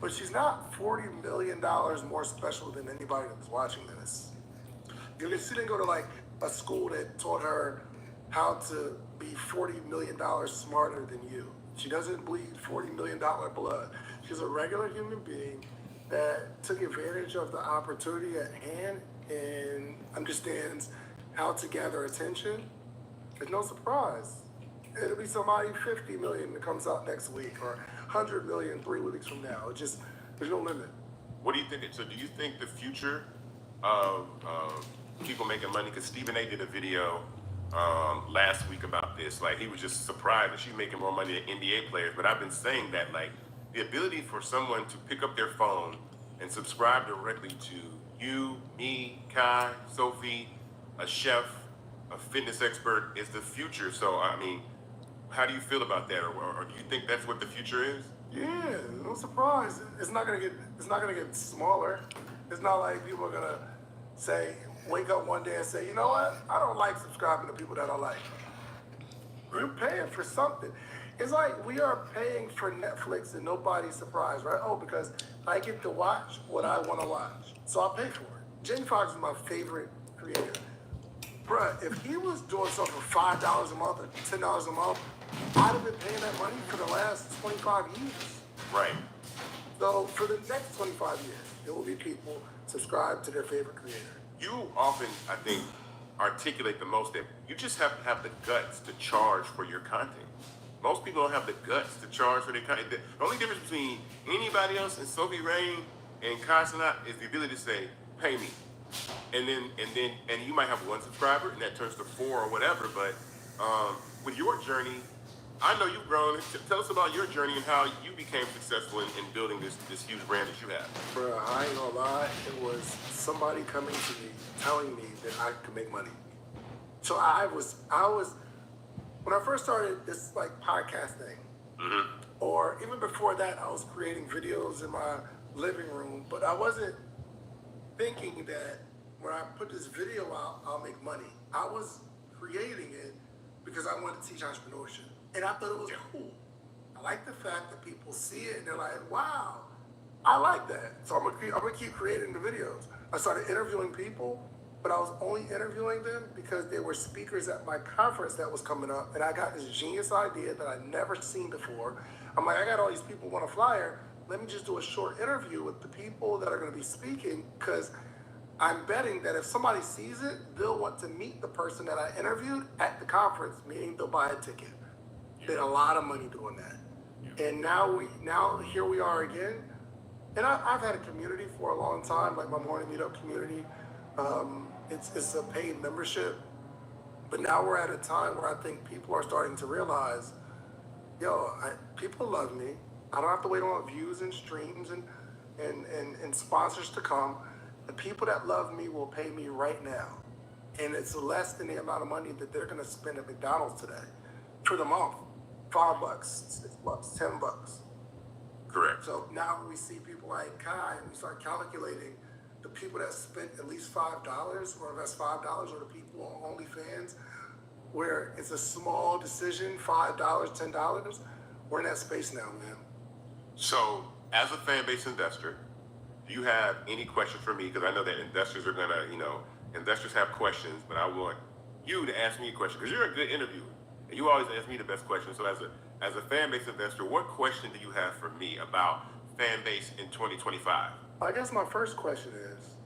S7: but she's not $40 million more special than anybody that's watching this. She didn't go to a school that taught her how to be $40 million smarter than you. She doesn't bleed $40 million blood. She's a regular human being that took advantage of the opportunity at hand and understands how to gather attention. It's no surprise. It'll be somebody 50 million that comes out next week or 100 million 3 weeks from now. There's no limit.
S2: What do you think? So do you think the future of people making money, because Stephen A did a video last week about this, like he was just surprised that she's making more money than NBA players. But I've been saying that like the ability for someone to pick up their phone and subscribe directly to you, me, Kai, Sophie, a chef, a fitness expert is the future. So I mean, how do you feel about that, or do you think that's what the future is?
S7: Yeah, no surprise. It's not gonna get smaller. It's not like people are gonna wake up one day and say, you know what? I don't like subscribing to people that I like. We're paying for something. It's like we are paying for Netflix and nobody's surprised, right? Oh, because I get to watch what I want to watch, so I'll pay for it. Jamie Foxx is my favorite creator. Bruh, if he was doing something for $5 a month or $10 a month, I'd have been paying that money for the last 25 years.
S2: Right.
S7: So for the next 25 years, there will be people subscribe to their favorite creator.
S2: You often, I think, articulate the most that you just have to have the guts to charge for your content. Most people don't have the guts to charge for their content. The only difference between anybody else and Sophie Ray and Kai Cenat is the ability to say, pay me. And you might have one subscriber and that turns to 4 or whatever, but with your journey, I know you've grown. Tell us about your journey and how you became successful in building this huge brand that you have.
S7: Bro, I ain't gonna lie, it was somebody coming to me telling me that I could make money. So I was when I first started this podcast thing, or even before that, I was creating videos in my living room, but I wasn't thinking that when I put this video out, I'll make money. I was creating it because I wanted to teach entrepreneurship. And I thought it was cool. I like the fact that people see it and they're like, wow, I like that. So I'm gonna keep creating the videos. I started interviewing people, but I was only interviewing them because they were speakers at my conference that was coming up. And I got this genius idea that I'd never seen before. I'm like, I got all these people want a flyer. Let me just do a short interview with the people that are gonna be speaking, because I'm betting that if somebody sees it, they'll want to meet the person that I interviewed at the conference, meaning they'll buy a ticket. Did a lot of money doing that. And now here we are again. And I've had a community for a long time, like my morning meetup community. It's a paid membership. But now we're at a time where I think people are starting to realize, people love me. I don't have to wait on views and streams and sponsors to come. The people that love me will pay me right now. And it's less than the amount of money that they're gonna spend at McDonald's today for the month. $5, $6, $10.
S2: Correct.
S7: So now we see people like Kai and we start calculating the people that spent at least $5 or invest $5 are the people on OnlyFans, where it's a small decision, $5, $10. We're in that space now, man.
S2: So, as a fan base investor, do you have any questions for me? Because I know that investors are gonna, investors have questions, but I want you to ask me a question because you're a good interviewer and you always ask me the best questions. So, as a fan base investor, what question do you have for me about fan base in 2025?
S7: I guess my first question is,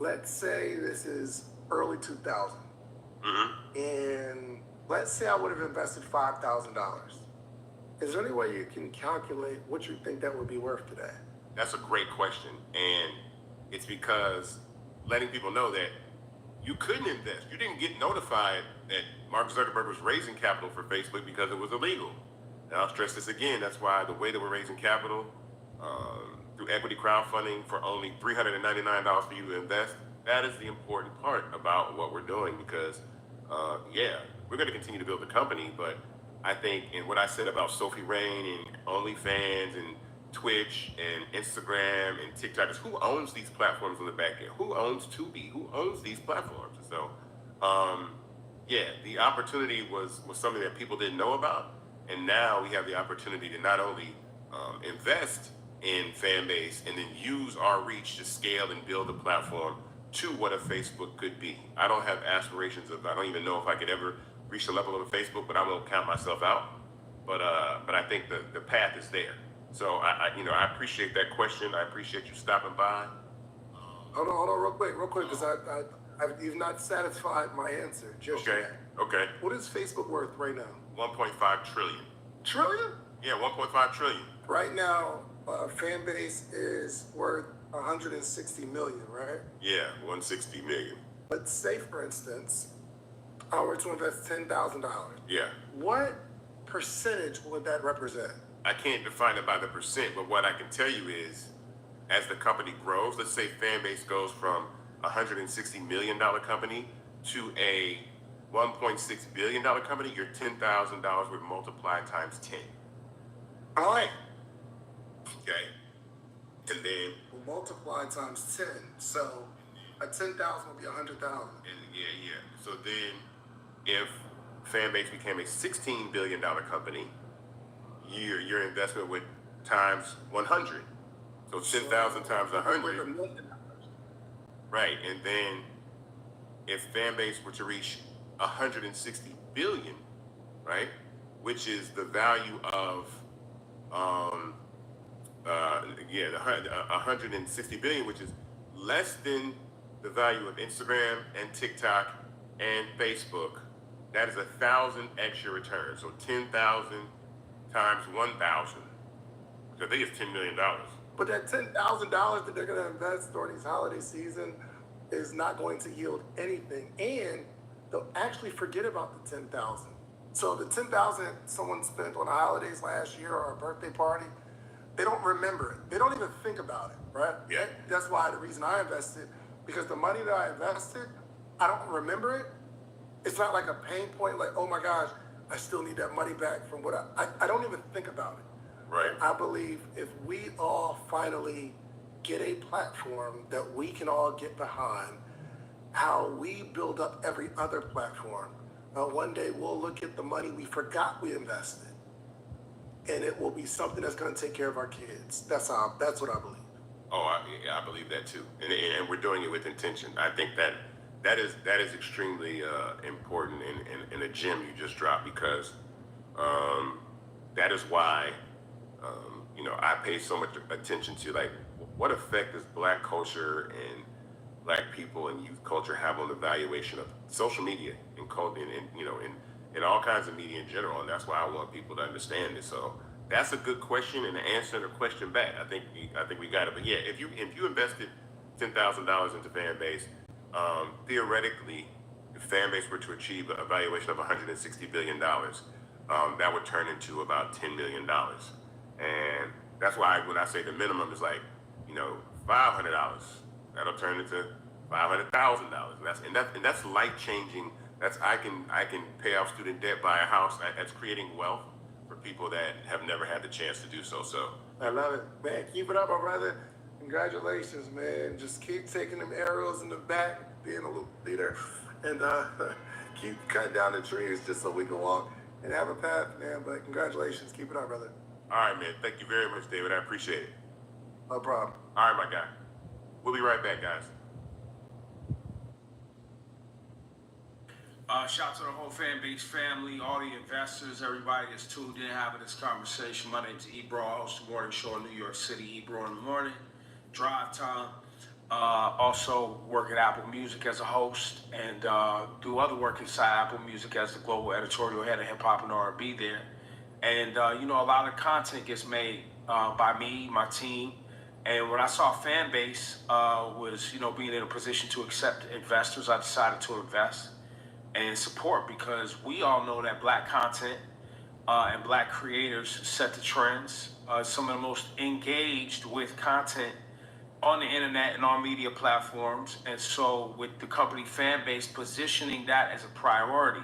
S7: let's say this is early 2000, and let's say I would have invested $5,000. Is there any way you can calculate what you think that would be worth today?
S2: That's a great question, and it's because letting people know that you couldn't invest. You didn't get notified that Mark Zuckerberg was raising capital for Facebook because it was illegal. And I'll stress this again. That's why the way that we're raising capital through equity crowdfunding for only $399 for you to invest, that is the important part about what we're doing because, we're going to continue to build the company, but I think in what I said about Sophie Rain and OnlyFans and Twitch and Instagram and TikTok is who owns these platforms on the back end? Who owns Tubi? Who owns these platforms? And so, the opportunity was something that people didn't know about. And now we have the opportunity to not only invest in Fanbase and then use our reach to scale and build a platform to what a Facebook could be. I don't have aspirations I don't even know if I could ever reach the level of a Facebook, but I won't count myself out. But I think the path is there. So I appreciate that question. I appreciate you stopping by.
S7: Hold on, real quick, because you've not satisfied my answer just yet.
S2: Okay.
S7: What is Facebook worth right now?
S2: 1.5 trillion.
S7: Trillion?
S2: Yeah, 1.5 trillion.
S7: Right now, Fanbase is worth 160 million, right?
S2: Yeah, 160 million.
S7: Let's say, for instance, I were to invest $10,000.
S2: Yeah.
S7: What percentage would that represent?
S2: I can't define it by the percent, but what I can tell you is, as the company grows, let's say Fanbase goes from a $160 million company to a $1.6 billion company, your $10,000 would multiply times 10.
S7: All right.
S2: Okay. And then,
S7: We'll multiply times 10. So a 10,000 would be 100,000.
S2: yeah. So then, if Fanbase became a $16 billion company, your investment would times 100. So 10,000 times 100. Right. And then if Fanbase were to reach 160 billion, right, which is the value of, 160 billion, which is less than the value of Instagram and TikTok and Facebook, that is 1,000 extra returns. So 10,000 times 1,000. So I think it's $10 million.
S7: But that $10,000 that they're going to invest during these holiday season is not going to yield anything, and they'll actually forget about the 10,000. So the 10,000 someone spent on the holidays last year or a birthday party, they don't remember it. They don't even think about it, right?
S2: Yeah.
S7: That's why the reason I invested, because the money that I invested, I don't remember it. It's not like a pain point, like, oh my gosh, I still need that money back from what I don't even think about it.
S2: Right.
S7: I believe if we all finally get a platform that we can all get behind, how we build up every other platform, one day we'll look at the money we forgot we invested, and it will be something that's going to take care of our kids. That's what I believe.
S2: Oh, I believe that too, and we're doing it with intention. I think that is extremely important in a gem you just dropped, because that is why I pay so much attention to, like, what effect does Black culture and Black people and youth culture have on the valuation of social media and culture, and in all kinds of media in general. And that's why I want people to understand this. So that's a good question, and answering the question back, I think we got it. But yeah, if you invested $10,000 into Fanbase, theoretically, if Fanbase were to achieve a valuation of $160 billion, that would turn into about $10 million. And that's why when I say the minimum is like, $500, that'll turn into $500,000. And that's life changing. That's I can pay off student debt, buy a house. That's creating wealth for people that have never had the chance to do so. So
S7: I love it, man. Keep it up, my brother. Congratulations, man. Just keep taking them arrows in the back, being a little leader, and keep cutting down the trees just so we can walk and have a path, man. But congratulations. Keep it up, brother.
S2: All right, man. Thank you very much, David. I appreciate it.
S7: No problem.
S2: All right, my guy. We'll be right back, guys.
S8: Shout out to the whole Fanbase family, all the investors, everybody that's tuned in having this conversation. My name is Ebro. I host the morning show in New York City, Ebro in the morning, drive time. Also work at Apple Music as a host and do other work inside Apple Music as the global editorial head of hip hop and R&B there. And a lot of content gets made by me, my team. And when I saw Fanbase was, being in a position to accept investors, I decided to invest and support, because we all know that black content and black creators set the trends. Some of the most engaged with content on the internet and on media platforms. And so with the company Fanbase positioning that as a priority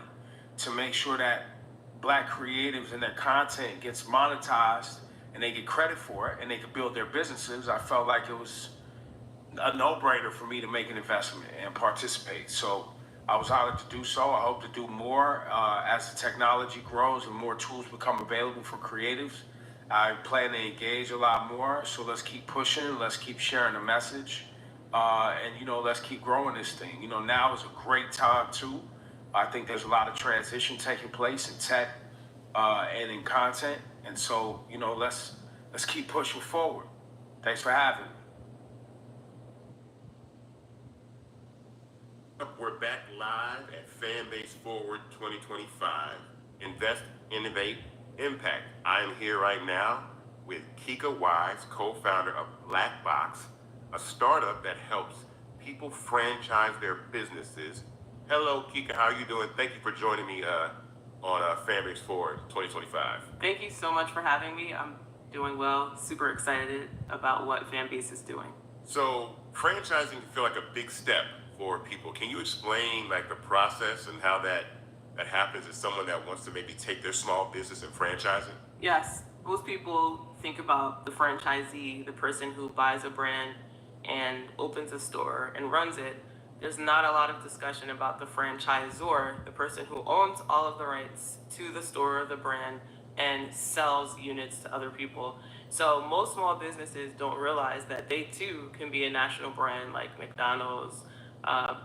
S8: to make sure that black creatives and their content gets monetized and they get credit for it and they can build their businesses, I felt like it was a no-brainer for me to make an investment and participate. So I was honored to do so. I hope to do more as the technology grows and more tools become available for creatives. I plan to engage a lot more, so let's keep pushing, let's keep sharing the message, and let's keep growing this thing. Now is a great time too. I think there's a lot of transition taking place in tech and in content, and so let's keep pushing forward. Thanks for having me.
S2: We're back live at Fanbase Forward 2025. Invest, innovate, impact. I am here right now with Kika Wise, co-founder of Blackbox, a startup that helps people franchise their businesses. Hello, Kika. How are you doing? Thank you for joining me on Fanbase Forward 2025.
S9: Thank you so much for having me. I'm doing well. Super excited about what Fanbase is doing.
S2: So franchising can feel like a big step for people. Can you explain the process and how that happens as someone that wants to maybe take their small business and franchise it?
S9: Yes, most people think about the franchisee, the person who buys a brand and opens a store and runs it. There's not a lot of discussion about the franchisor, the person who owns all of the rights to the store or the brand and sells units to other people. So most small businesses don't realize that they too can be a national brand like McDonald's,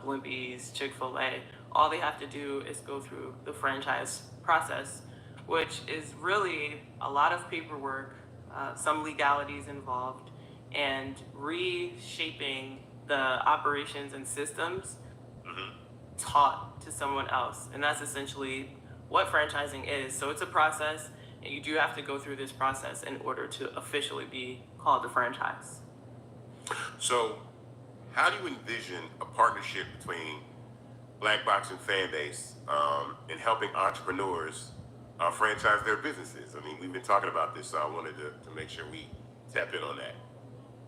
S9: Blimpies, Chick-fil-A. All they have to do is go through the franchise process, which is really a lot of paperwork, some legalities involved, and reshaping the operations and systems taught to someone else. And that's essentially what franchising is. So it's a process, and you do have to go through this process in order to officially be called a franchise.
S2: So how do you envision a partnership between Blackbox and Fanbase in helping entrepreneurs franchise their businesses? I mean, we've been talking about this, so I wanted to make sure we tap in on that.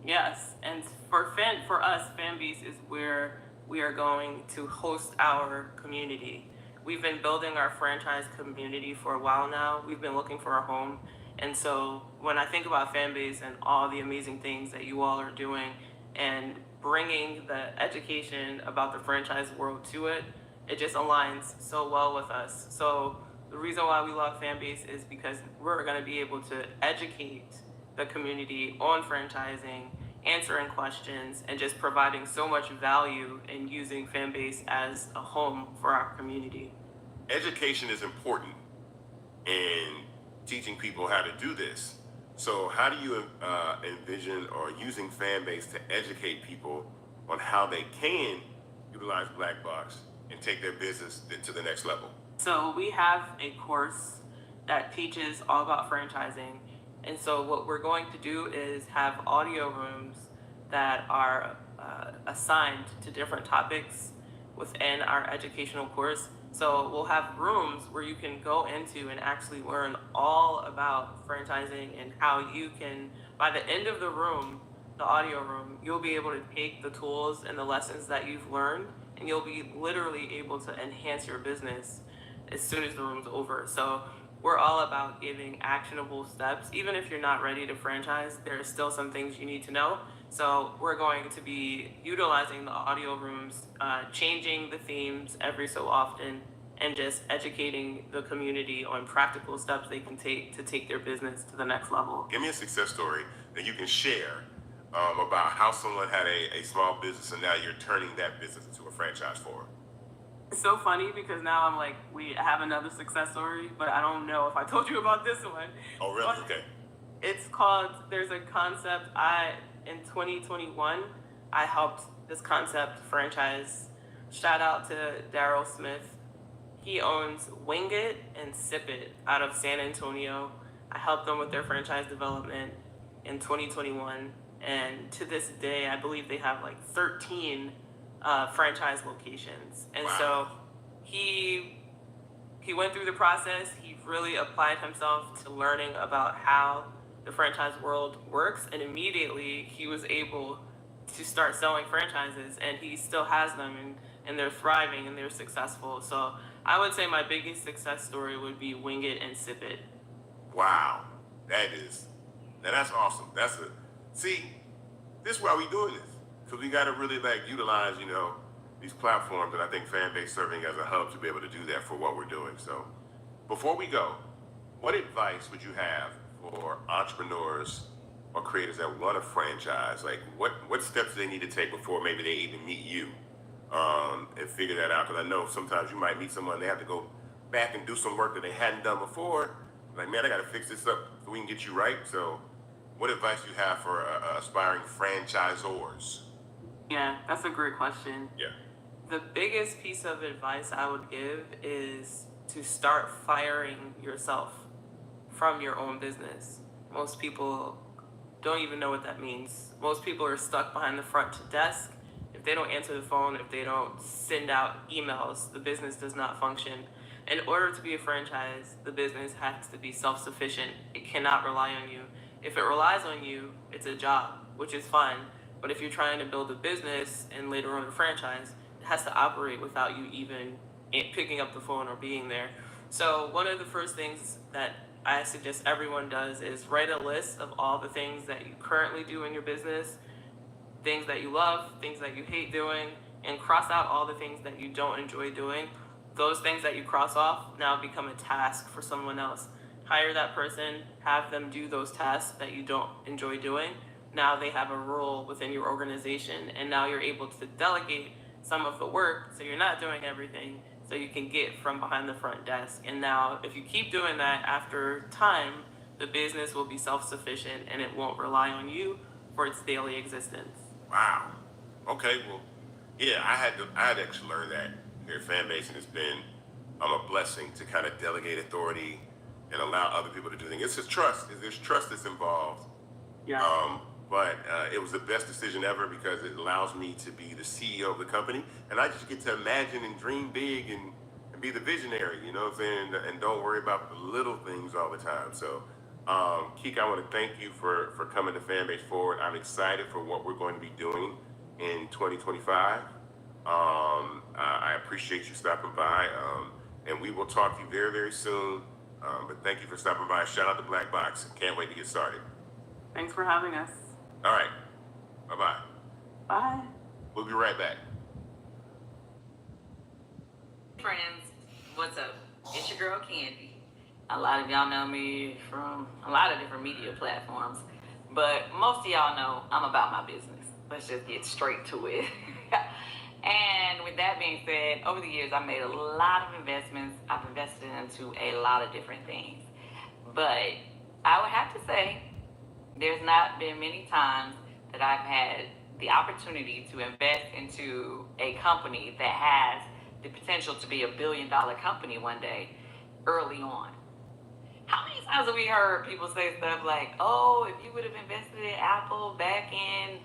S9: Yes, and for us, Fanbase is where we are going to host our community. We've been building our franchise community for a while now. We've been looking for a home. And so when I think about Fanbase and all the amazing things that you all are doing and bringing the education about the franchise world to it, it just aligns so well with us. So the reason why we love Fanbase is because we're going to be able to educate the community on franchising, answering questions, and just providing so much value in using Fanbase as a home for our community.
S2: Education is important in teaching people how to do this. So how do you envision or using Fanbase to educate people on how they can utilize Blackbox and take their business to the next level?
S9: So we have a course that teaches all about franchising. And so what we're going to do is have audio rooms that are assigned to different topics within our educational course. So we'll have rooms where you can go into and actually learn all about franchising and how you can, by the end of the room, the audio room, you'll be able to take the tools and the lessons that you've learned, and you'll be literally able to enhance your business as soon as the room's over. So we're all about giving actionable steps. Even if you're not ready to franchise, there are still some things you need to know. So we're going to be utilizing the audio rooms, changing the themes every so often, and just educating the community on practical steps they can take to take their business to the next level.
S2: Give me a success story that you can share about how someone had a small business and now you're turning that business into a franchise for them.
S9: It's so funny because now I'm like, we have another success story, but I don't know if I told you about this one.
S2: Oh, really? Okay.
S9: It's called, there's a concept, in 2021, I helped this concept franchise. Shout out to Daryl Smith. He owns Wing It and Sip It out of San Antonio. I helped them with their franchise development in 2021. And to this day, I believe they have like 13 franchise locations. And
S2: wow.
S9: So he went through the process. He really applied himself to learning about how the franchise world works, and immediately he was able to start selling franchises, and he still has them, and they're thriving and they're successful. So I would say my biggest success story would be Wing It and Sip It.
S2: Wow, that's awesome. See, this is why we doing this, because we got to really utilize these platforms, and I think Fanbase serving as a hub to be able to do that for what we're doing. So before we go, what advice would you have for entrepreneurs or creators that want to franchise? What steps do they need to take before maybe they even meet you and figure that out? Because I know sometimes you might meet someone, they have to go back and do some work that they hadn't done before. Like, man, I got to fix this up so we can get you right. So what advice do you have for aspiring franchisors?
S9: Yeah, that's a great question.
S2: Yeah.
S9: The biggest piece of advice I would give is to start firing yourself from your own business. Most people don't even know what that means. Most people are stuck behind the front desk. If they don't answer the phone, if they don't send out emails, the business does not function. In order to be a franchise, the business has to be self-sufficient. It cannot rely on you. If it relies on you, it's a job, which is fine. But if you're trying to build a business and later on a franchise, it has to operate without you even picking up the phone or being there. So one of the first things that I suggest everyone does is write a list of all the things that you currently do in your business, things that you love, things that you hate doing, and cross out all the things that you don't enjoy doing. Those things that you cross off now become a task for someone else. Hire that person, have them do those tasks that you don't enjoy doing. Now they have a role within your organization, and now you're able to delegate some of the work so you're not doing everything, so you can get from behind the front desk. And now if you keep doing that, after time, the business will be self-sufficient and it won't rely on you for its daily existence.
S2: Wow. Okay, well, yeah, I had to actually learn that here at Fanbase, and it's been a blessing to kind of delegate authority and allow other people to do things. It's just trust. There's trust that's involved.
S9: Yeah.
S2: But it was the best decision ever because it allows me to be the CEO of the company, and I just get to imagine and dream big and be the visionary, you know what I'm saying, and don't worry about the little things all the time. So, Keek, I want to thank you for coming to Fanbase Forward. I'm excited for what we're going to be doing in 2025. I appreciate you stopping by, and we will talk to you very, very soon. But thank you for stopping by. Shout out to Black Box. Can't wait to get started.
S9: Thanks for having us.
S2: All right. Bye-bye.
S9: Bye.
S2: We'll be right back.
S10: Friends, what's up? It's your girl Candy. A lot of y'all know me from a lot of different media platforms, but most of y'all know I'm about my business. Let's just get straight to it. And with that being said, over the years I've made a lot of investments. I've invested into a lot of different things, but I would have to say there's not been many times that I've had the opportunity to invest into a company that has the potential to be $1 billion company one day early on. How many times have we heard people say stuff like, oh, if you would have invested in Apple back in,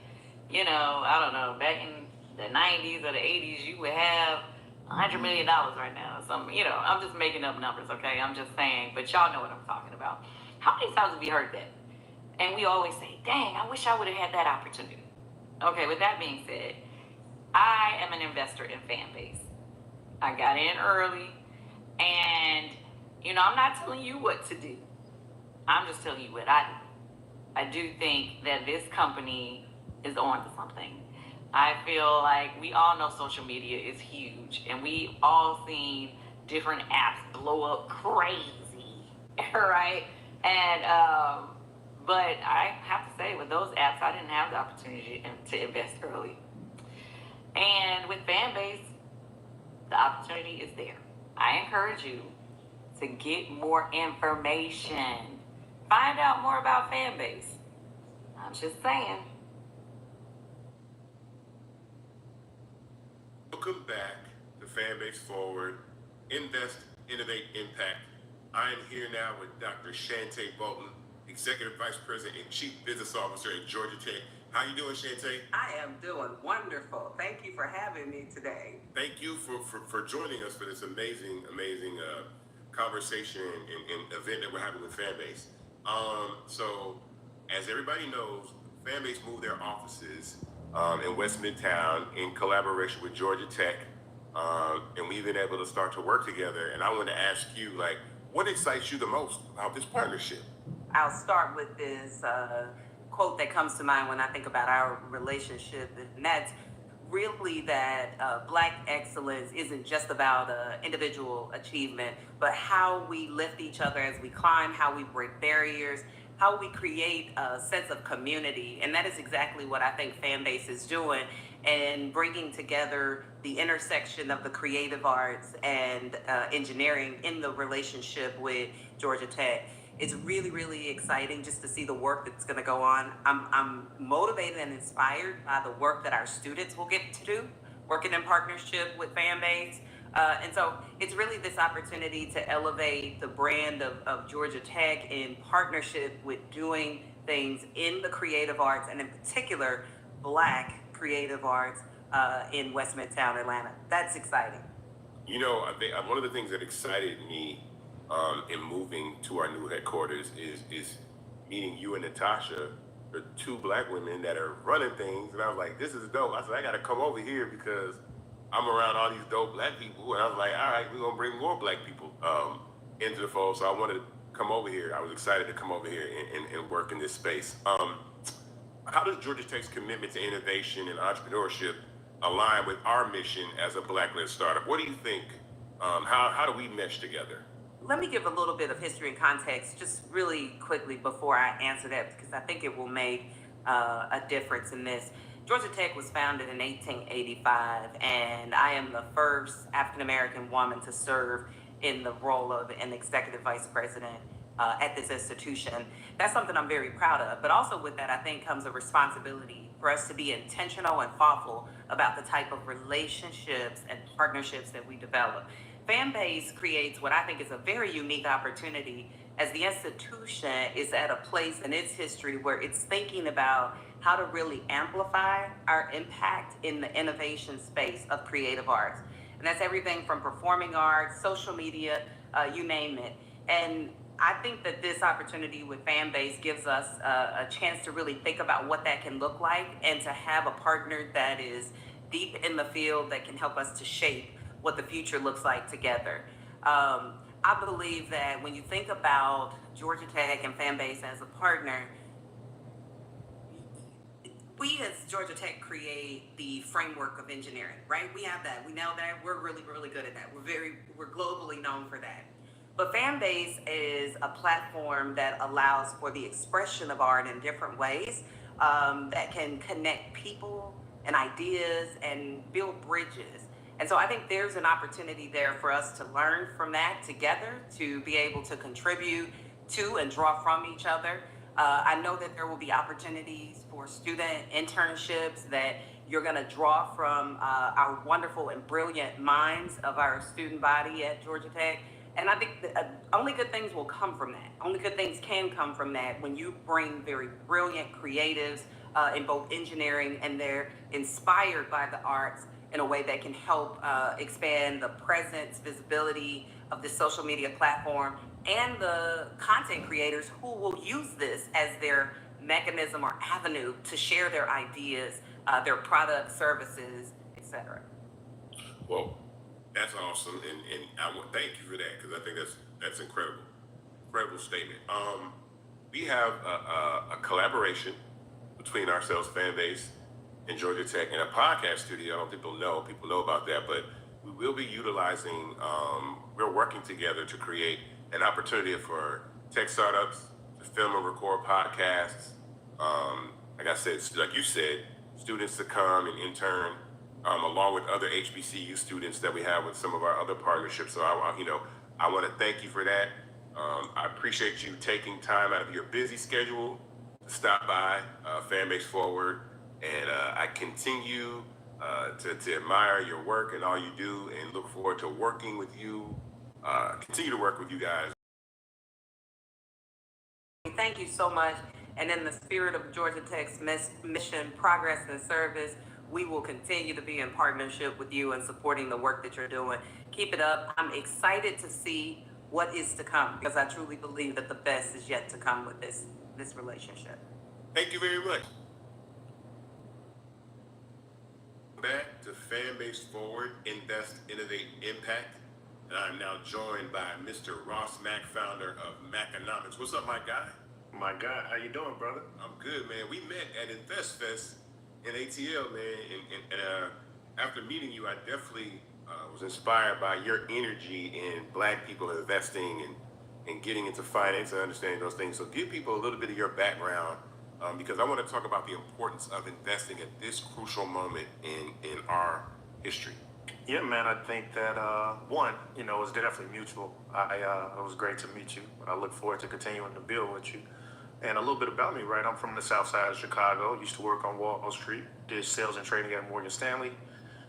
S10: I don't know, back in the 90s or the 80s, you would have $100 million right now. I'm just making up numbers, okay? I'm just saying, but y'all know what I'm talking about. How many times have we heard that? And we always say, dang, I wish I would have had that opportunity. Okay, with that being said, I am an investor in Fanbase. I got in early, and You know, I'm not telling you what to do. I'm just telling you what I do. I do think that this company is on to something. I feel like we all know social media is huge, and we all seen different apps blow up crazy, right? And but I have to say, with those apps, I didn't have the opportunity to invest early. And with Fanbase, the opportunity is there. I encourage you to get more information. Find out more about Fanbase. I'm just saying.
S2: Welcome back to Fanbase Forward. Invest, Innovate, Impact. I am here now with Dr. Shantae Bolton, Executive Vice President and Chief Business Officer at Georgia Tech. How you doing, Shantae?
S11: I am doing wonderful. Thank you for having me today.
S2: Thank you for joining us for this amazing conversation and event that we're having with Fanbase. So, as everybody knows, Fanbase moved their offices in West Midtown in collaboration with Georgia Tech, and we've been able to start to work together. And I want to ask you, like, what excites you the most about this partnership?
S11: I'll start with this quote that comes to mind when I think about our relationship, and that's really that Black excellence isn't just about individual achievement, but how we lift each other as we climb, how we break barriers, how we create a sense of community. And that is exactly what I think Fanbase is doing, and bringing together the intersection of the creative arts and engineering in the relationship with Georgia Tech. It's really, really exciting just to see the work that's going to go on. I'm motivated and inspired by the work that our students will get to do, working in partnership with Fanbase. And so it's really this opportunity to elevate the brand of Georgia Tech in partnership with doing things in the creative arts, and in particular, Black creative arts in West Midtown Atlanta. That's exciting.
S2: You know, I think one of the things that excited me in moving to our new headquarters is meeting you and Natasha, the two Black women that are running things. And I was like, this is dope. I said, I got to come over here because I'm around all these dope Black people. And I was like, all right, we're going to bring more Black people into the fold. So I wanted to come over here. I was excited to come over here and work in this space. How does Georgia Tech's commitment to innovation and entrepreneurship align with our mission as a Black-led startup? What do you think? How do we mesh together?
S11: Let me give a little bit of history and context just really quickly before I answer that, because I think it will make a difference in this. Georgia Tech was founded in 1885, and I am the first African-American woman to serve in the role of an executive vice president at this institution. That's something I'm very proud of. But also with that, I think comes a responsibility for us to be intentional and thoughtful about the type of relationships and partnerships that we develop. Fanbase creates what I think is a very unique opportunity, as the institution is at a place in its history where it's thinking about how to really amplify our impact in the innovation space of creative arts. And that's everything from performing arts, social media, you name it. And I think that this opportunity with Fanbase gives us a chance to really think about what that can look like, and to have a partner that is deep in the field that can help us to shape what the future looks like together. I believe that when you think about Georgia Tech and Fanbase as a partner, we as Georgia Tech create the framework of engineering, right? We have that, we know that, we're really, really good at that. We're globally known for that. But Fanbase is a platform that allows for the expression of art in different ways that can connect people and ideas and build bridges. And so I think there's an opportunity there for us to learn from that together, to be able to contribute to and draw from each other. I know that there will be opportunities for student internships that you're going to draw from our wonderful and brilliant minds of our student body at Georgia Tech. And I think that only good things will come from that. Only good things can come from that when you bring very brilliant creatives in both engineering, and they're inspired by the arts in a way that can help expand the presence, visibility of the social media platform, and the content creators who will use this as their mechanism or avenue to share their ideas, their products, services, etc.
S2: Well, that's awesome, and I thank you for that, because I think that's That's incredible. Incredible statement. We have a collaboration between ourselves, Fanbase, and Georgia Tech in a podcast studio. I don't think people know about that, but we will be utilizing, we're working together to create an opportunity for tech startups to film and record podcasts. Like I said, like you said, students to come and intern, along with other HBCU students that we have with some of our other partnerships. So I want to thank you for that. I appreciate you taking time out of your busy schedule to stop by Fanbase Forward, and I continue to admire your work and all you do, and look forward to working with you. Continue to work with you guys.
S11: Thank you so much. And in the spirit of Georgia Tech's mission, progress, and service, we will continue to be in partnership with you and supporting the work that you're doing. Keep it up. I'm excited to see what is to come, because I truly believe that the best is yet to come with this relationship.
S2: Thank you very much. Back to Fanbase Forward, Invest, Innovate, Impact. And I'm now joined by Mr. Ross Mack, founder of Macconomics. What's up, my guy?
S12: My God, how you doing, brother?
S2: I'm good, man. We met at Invest Fest in ATL, man. And after meeting you, I definitely was inspired by your energy in Black people investing and getting into finance and understanding those things. So give people a little bit of your background, because I want to talk about the importance of investing at this crucial moment in our history.
S12: Yeah, man, I think that, one, it's definitely mutual. It was great to meet you. I look forward to continuing to build with you. And a little bit about me, right? I'm from the south side of Chicago. Used to work on Wall Street, did sales and trading at Morgan Stanley.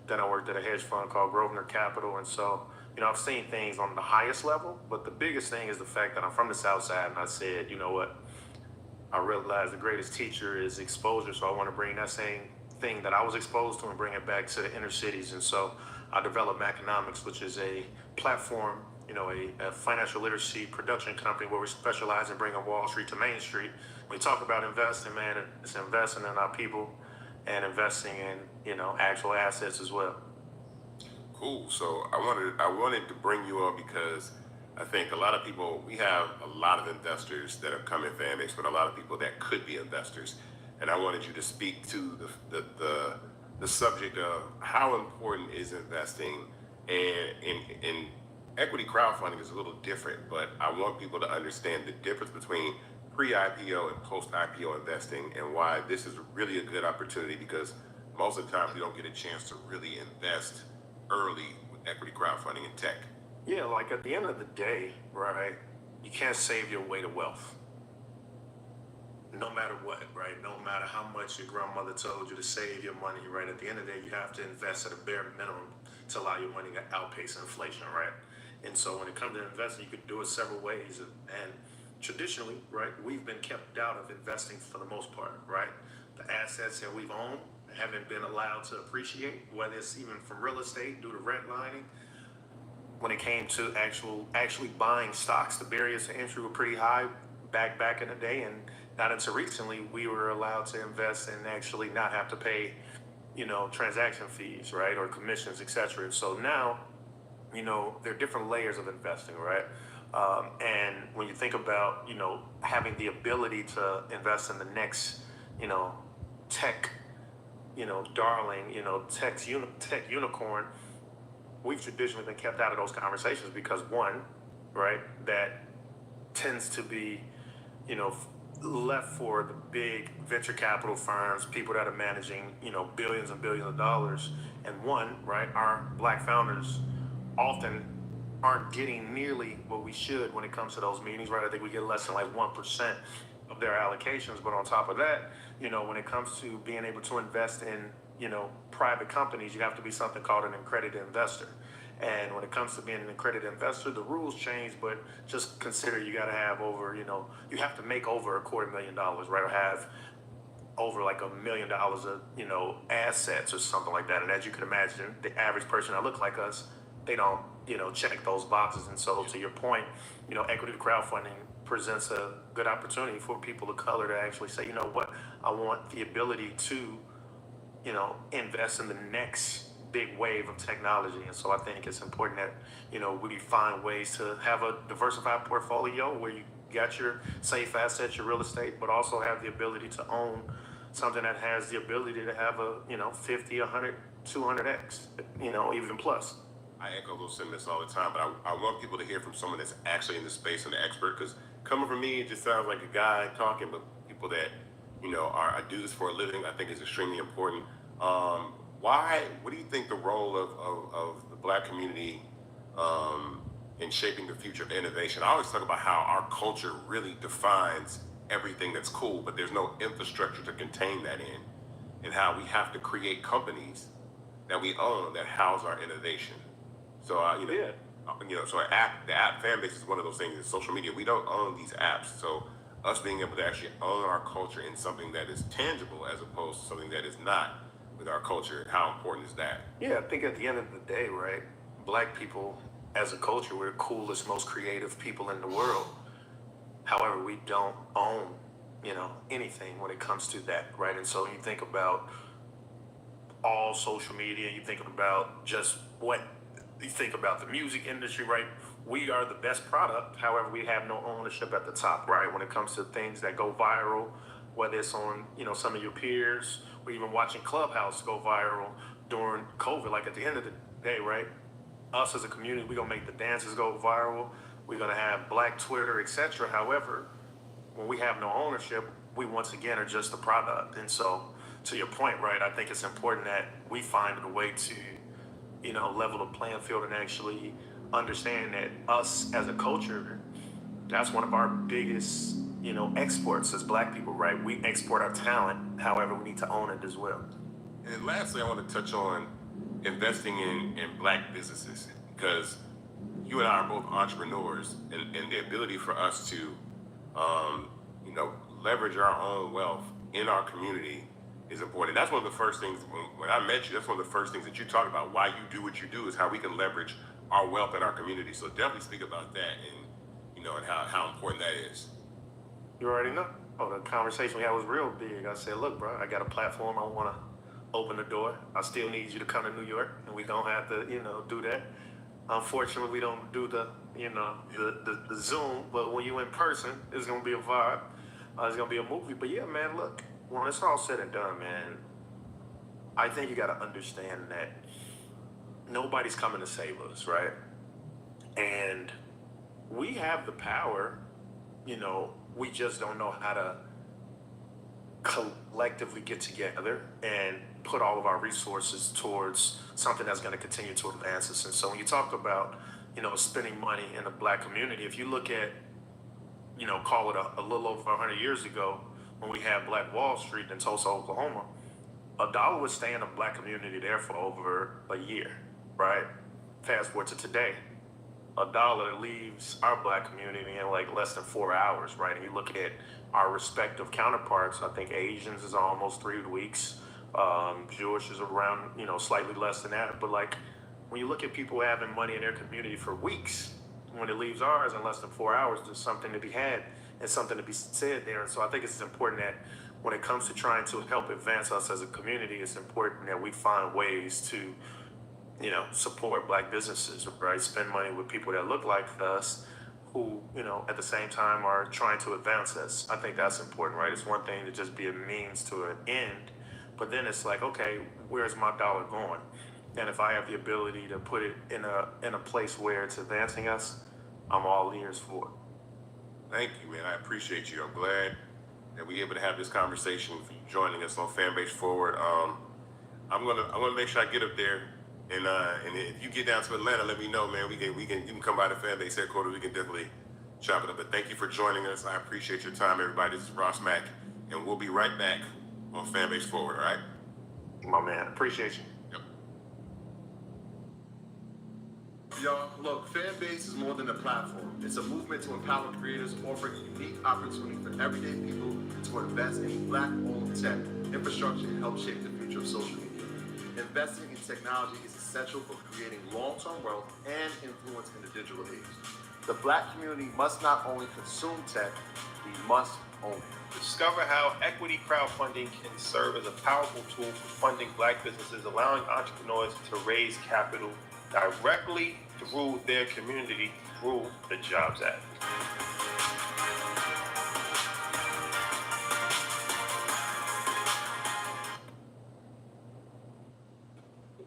S12: Then I worked at a hedge fund called Grosvenor Capital. And so, I've seen things on the highest level, but the biggest thing is the fact that I'm from the south side. And I said, you know what? I realized the greatest teacher is exposure. So I want to bring that same thing that I was exposed to and bring it back to the inner cities. And so I developed Macconomics, which is a platform, a financial literacy production company where we specialize in bringing Wall Street to Main Street. When we talk about investing, man, it's investing in our people and investing in, actual assets as well.
S2: Cool. So I wanted to bring you on because I think a lot of people, we have a lot of investors that have come in Fanbase, but a lot of people that could be investors. And I wanted you to speak to the subject of how important is investing, and in equity crowdfunding is a little different, but I want people to understand the difference between pre-IPO and post-IPO investing, and why this is really a good opportunity, because most of the time we don't get a chance to really invest early with equity crowdfunding in tech.
S12: Yeah, like at the end of the day, right, you can't save your way to wealth. No matter what, right? No matter how much your grandmother told you to save your money, right? At the end of the day, you have to invest at a bare minimum to allow your money to outpace inflation, right? And so when it comes to investing, you could do it several ways. And traditionally, right, we've been kept out of investing for the most part, right? The assets that we've owned haven't been allowed to appreciate, whether it's even from real estate due to redlining. When it came to actually buying stocks, the barriers to entry were pretty high back in the day, and not until recently we were allowed to invest and actually not have to pay, transaction fees, right, or commissions, etc. And so now, there are different layers of investing, right? And when you think about, having the ability to invest in the next, tech, darling, tech unicorn, we've traditionally been kept out of those conversations because, one, right, that tends to be, left for the big venture capital firms, people that are managing, billions and billions of dollars. And one, right, our Black founders often aren't getting nearly what we should when it comes to those meetings, right? I think we get less than like 1% of their allocations. But on top of that, when it comes to being able to invest in, private companies, you have to be something called an accredited investor. And when it comes to being an accredited investor, the rules change, but just consider you got to have over, you have to make over $250,000, right? Or have over like $1 million of, assets or something like that. And as you can imagine, the average person that look like us, they don't, check those boxes. And so to your point, equity crowdfunding presents a good opportunity for people of color to actually say, you know what, I want the ability to, invest in the next big wave of technology. And so I think it's important that, we find ways to have a diversified portfolio where you got your safe assets, your real estate, but also have the ability to own something that has the ability to have a, 50, 100, 200x, even plus.
S2: I echo those sentiments all the time, but I want people to hear from someone that's actually in the space and the expert, because coming from me, it just sounds like a guy talking, but people that, I do this for a living, I think is extremely important. What do you think the role of the Black community in shaping the future of innovation? I always talk about how our culture really defines everything that's cool, but there's no infrastructure to contain that in, and how we have to create companies that we own that house our innovation. So, so the app Fanbase is one of those things. In social media, we don't own these apps. So us being able to actually own our culture in something that is tangible as opposed to something that is not with our culture, how important is that?
S12: Yeah, I think at the end of the day, right, Black people as a culture, we're the coolest, most creative people in the world. However, we don't own, anything when it comes to that, right? And so you think about all social media, you think about just you think about the music industry, right? We are the best product. However, we have no ownership at the top, right? When it comes to things that go viral, whether it's on, some of your peers, or even watching Clubhouse go viral during COVID. Like at the end of the day, right? Us as a community, we're gonna make the dances go viral. We're gonna have Black Twitter, etc. However, when we have no ownership, we once again are just a product. And so, to your point, right? I think it's important that we find a way to, level the playing field and actually understand that us as a culture, that's one of our biggest, exports as Black people, right? We export our talent. However, we need to own it as well.
S2: And then lastly, I want to touch on investing in Black businesses, because you and I are both entrepreneurs, and the ability for us to, leverage our own wealth in our community is important. That's one of the first things, when I met you, that's one of the first things that you talk about, why you do what you do, is how we can leverage our wealth in our community. So definitely speak about that and how important that is.
S12: You already know. Oh, the conversation we had was real big. I said, look, bro, I got a platform. I want to open the door. I still need you to come to New York, and we don't have to, do that. Unfortunately, we don't do the Zoom, but when you in person, it's going to be a vibe. It's going to be a movie. But yeah, man, look, when it's all said and done, man, I think you got to understand that nobody's coming to save us, right? And we have the power, we just don't know how to collectively get together and put all of our resources towards something that's going to continue to advance us. And so when you talk about, spending money in the Black community, if you look at, call it a little over 100 years ago, when we had Black Wall Street in Tulsa, Oklahoma, $1 would stay in the Black community there for over a year, right? Fast forward to today, $1 leaves our Black community in like less than 4 hours, right? And you look at our respective counterparts, I think Asians is almost 3 weeks. Jewish is around, slightly less than that. But like, when you look at people having money in their community for weeks, when it leaves ours in less than 4 hours, there's something to be had and something to be said there. And so I think it's important that when it comes to trying to help advance us as a community, it's important that we find ways to, support Black businesses, right? Spend money with people that look like us, who, at the same time are trying to advance us. I think that's important, right? It's one thing to just be a means to an end, but then it's like, okay, where's my dollar going? And if I have the ability to put it in a place where it's advancing us, I'm all ears for it.
S2: Thank you, man. I appreciate you. I'm glad that we're able to have this conversation for you joining us on Fanbase Forward. I'm gonna make sure I get up there, and if you get down to Atlanta, let me know, man. You can come by the Fanbase headquarters. We can definitely chop it up. But thank you for joining us. I appreciate your time, everybody. This is Ross Mack, and we'll be right back on Fanbase Forward. All right?
S12: My man, appreciate you.
S2: Yep.
S5: Y'all, look, Fanbase is more than a platform. It's a movement to empower creators, offering a unique opportunity for everyday people to invest in Black-owned tech infrastructure and help shape the future of social media. Investing in technology is essential for creating long-term wealth and influence in the digital age. The Black community must not only consume tech, we must own it.
S6: Discover how equity crowdfunding can serve as a powerful tool for funding Black businesses, allowing entrepreneurs to raise capital directly through their community through the Jobs Act.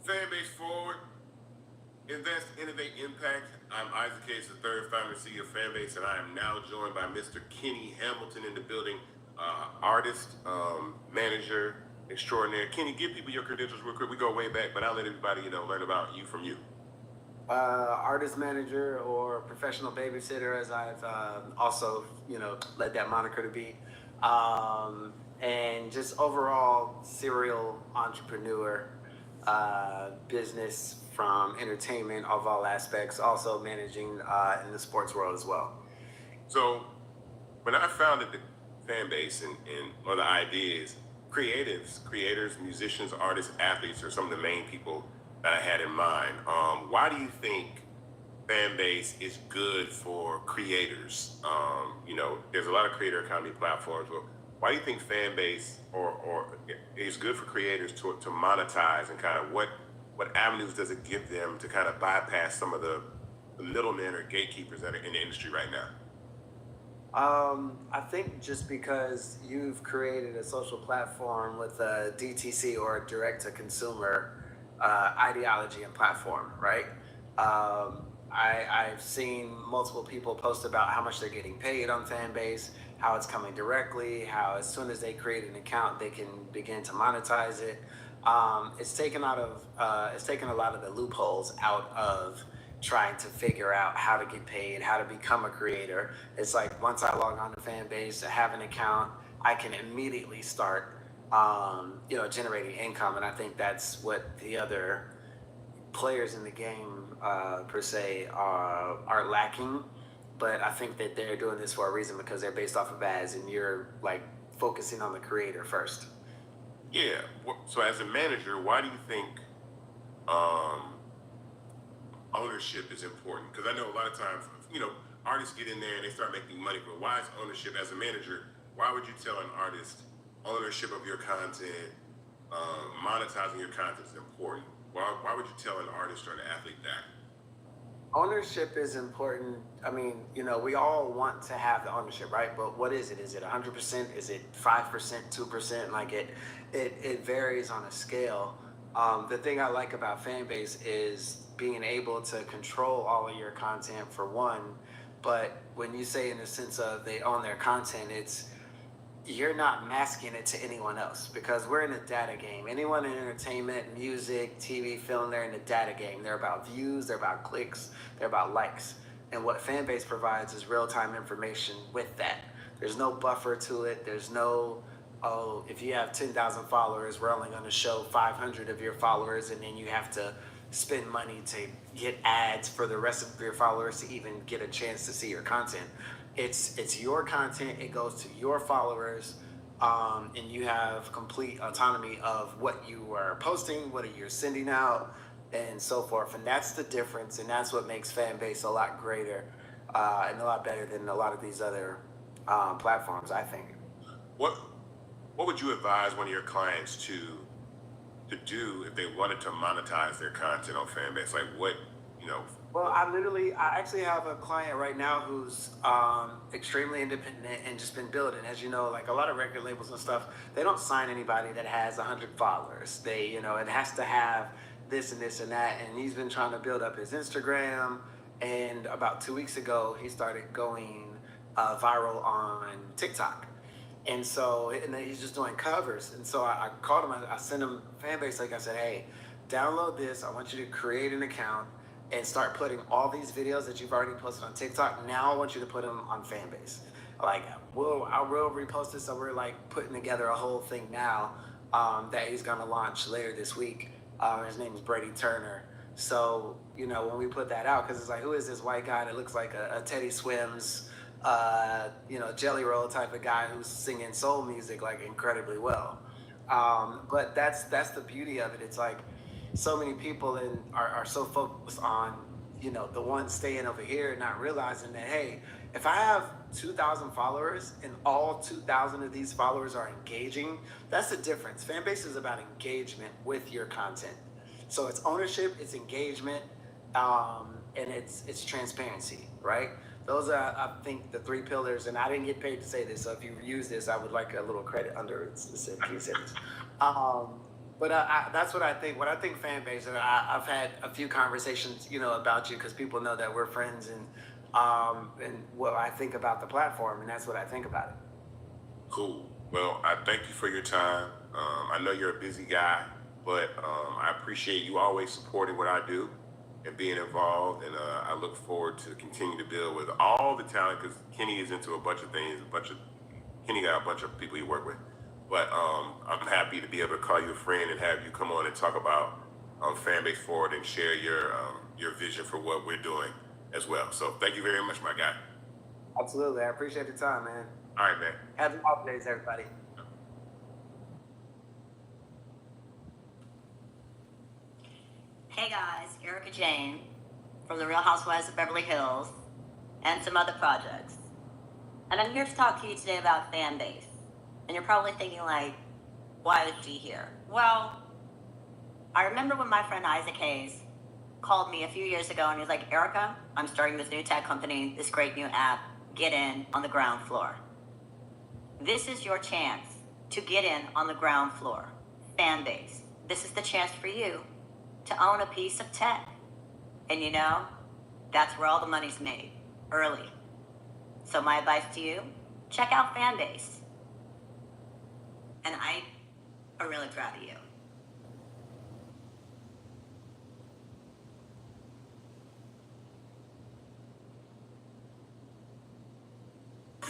S2: Fanbase Forward, Invest, Innovate, Impact. I'm Isaac Hayes, the third founder and CEO of Fanbase, and I am now joined by Mr. Kenny Hamilton in the building, artist, manager extraordinaire. Kenny, give people your credentials real quick. We go way back, but I'll let everybody, learn about you from you.
S13: Artist manager or professional babysitter, as I've also, let that moniker to be. And just overall serial entrepreneur, business from entertainment of all aspects, also managing in the sports world as well.
S2: So when I founded the Fanbase and one of the ideas, creators, musicians, artists, athletes are some of the main people that I had in mind. Why do you think Fanbase is good for creators? There's a lot of creator economy platforms. But why do you think Fanbase or is good for creators to monetize, and kind of what avenues does it give them to kind of bypass some of the middlemen or gatekeepers that are in the industry right now?
S13: I think just because you've created a social platform with a DTC or a direct-to-consumer ideology and platform, right? I've seen multiple people post about how much they're getting paid on Fanbase, how it's coming directly, how as soon as they create an account, they can begin to monetize it. It's taken a lot of the loopholes out of trying to figure out how to get paid, how to become a creator. It's like once I log on to Fanbase, I have an account, I can immediately start, generating income. And I think that's what the other players in the game, per se, are lacking. But I think that they're doing this for a reason, because they're based off of ads, and you're like focusing on the creator first.
S2: Yeah. So as a manager, why do you think ownership is important? Because I know a lot of times, artists get in there and they start making money, but why is ownership as a manager? Why would you tell an artist ownership of your content, monetizing your content is important? Why would you tell an artist or an athlete that?
S13: Ownership is important. I mean, we all want to have the ownership, right? But what is it? Is it 100%? Is it 5%, 2%? Like it varies on a scale. The thing I like about Fanbase is being able to control all of your content, for one. But when you say in the sense of they own their content, you're not masking it to anyone else, because we're in a data game. Anyone in entertainment, music, TV, film, they're in a data game. They're about views, they're about clicks, they're about likes. And what Fanbase provides is real-time information with that. There's no buffer to it. There's no, if you have 10,000 followers, we're only going to show 500 of your followers, and then you have to spend money to get ads for the rest of your followers to even get a chance to see your content. It's your content, it goes to your followers, and you have complete autonomy of what you are posting, what you're sending out, and so forth. And that's the difference, and that's what makes Fanbase a lot greater and a lot better than a lot of these other platforms, I think.
S2: What would you advise one of your clients to do if they wanted to monetize their content on Fanbase? Like what,
S13: Well, I actually have a client right now who's extremely independent and just been building. As you know, like a lot of record labels and stuff, they don't sign anybody that has 100 followers. They, it has to have this and this and that. And he's been trying to build up his Instagram. And about 2 weeks ago, he started going viral on TikTok. And so, and then he's just doing covers. And so I called him, I sent him Fanbase, like I said, hey, download this. I want you to create an account and start putting all these videos that you've already posted on TikTok. Now I want you to put them on Fanbase. Like, I will repost this. So we're like putting together a whole thing now that he's gonna launch later this week. His name is Brady Turner. So, when we put that out, because it's like, who is this white guy that looks like a Teddy Swims, Jelly Roll type of guy who's singing soul music like incredibly well. But that's the beauty of it. It's like so many people are so focused on, you know, the ones staying over here not realizing that, hey, if I have 2,000 followers and all 2,000 of these followers are engaging, that's the difference. Fanbase is about engagement with your content. So it's ownership, it's engagement, and it's transparency, right? Those are, I think, the three pillars. And I didn't get paid to say this, so if you use this, I would like a little credit under it. He said this. But that's what I think. What I think Fanbase, and I've had a few conversations, you know, about you because people know that we're friends, and what I think about the platform, and that's what I think about it.
S2: Cool. Well, I thank you for your time. I know you're a busy guy, but I appreciate you always supporting what I do and being involved. And I look forward to continue to build with all the talent, because Kenny is into a bunch of things. Kenny got a bunch of people he work with. But I'm happy to be able to call you a friend and have you come on and talk about Fanbase Forward and share your vision for what we're doing as well. So thank you very much, my guy.
S13: Absolutely. I appreciate the time, man.
S2: All right, man.
S13: Happy holidays, everybody.
S3: Hey guys, Erica Jane from The Real Housewives of Beverly Hills and some other projects. And I'm here to talk to you today about Fanbase. And you're probably thinking like, why is she here? Well, I remember when my friend Isaac Hayes called me a few years ago and he was like, Erica, I'm starting this new tech company, this great new app, get in on the ground floor. This is your chance to get in on the ground floor. Fanbase. This is the chance for you to own a piece of tech. And you know, that's where all the money's made, early. So my advice to you, check out Fanbase. And I'm really proud of you.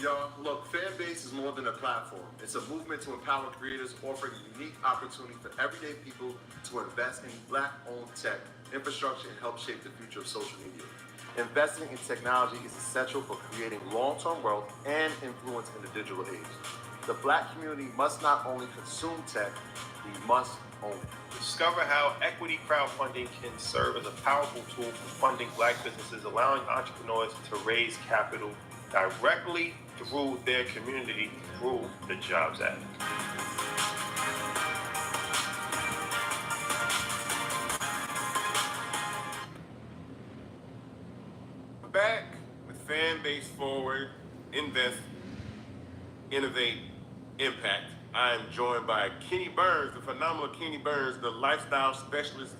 S5: Y'all, look, Fanbase is more than a platform. It's a movement to empower creators, offering a unique opportunity for everyday people to invest in Black-owned tech, infrastructure, and help shape the future of social media. Investing in technology is essential for creating long-term wealth and influence in the digital age. The Black community must not only consume tech, we must own it.
S6: Discover how equity crowdfunding can serve as a powerful tool for funding Black businesses, allowing entrepreneurs to raise capital directly through their community through the Jobs Act.
S2: Back with Fanbase Forward, Invest, Innovate, Impact. I am joined by Kenny Burns, the phenomenal Kenny Burns, the lifestyle specialist,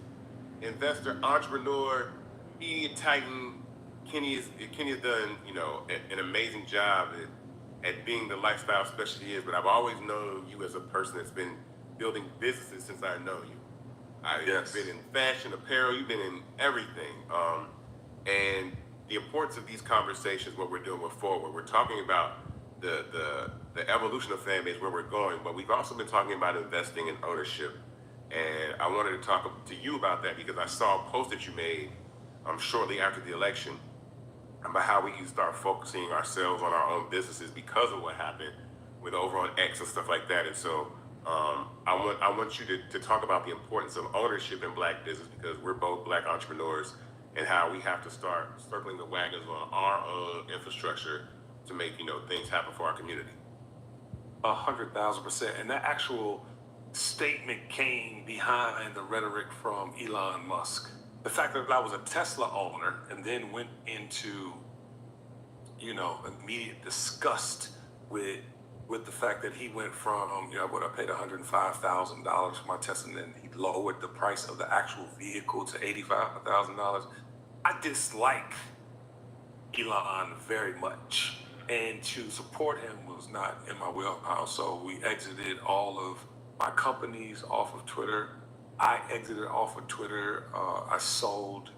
S2: investor, entrepreneur, media titan. Kenny has done, you know, an amazing job at being the lifestyle specialist he is. But I've always known you as a person that's been building businesses since I know you. You've been in fashion, apparel. You've been in everything. And the importance of these conversations, what we're doing with Forward, we're talking about the evolution of Fanbase, where we're going, but we've also been talking about investing in ownership. And I wanted to talk to you about that because I saw a post that you made shortly after the election about how we can start focusing ourselves on our own businesses because of what happened with over on X and stuff like that. And so I want you to talk about the importance of ownership in Black business, because we're both Black entrepreneurs, and how we have to start circling the wagons on our own infrastructure to make, you know, things happen for our community.
S14: 100,000%. And that actual statement came behind the rhetoric from Elon Musk. The fact that I was a Tesla owner and then went into, you know, immediate disgust with the fact that he went from, you know, what I paid $105,000 for my Tesla, and then he lowered the price of the actual vehicle to $85,000. I dislike Elon very much, and to support him was not in my wheelhouse. So we exited all of my companies off of Twitter. I exited off of Twitter. I sold,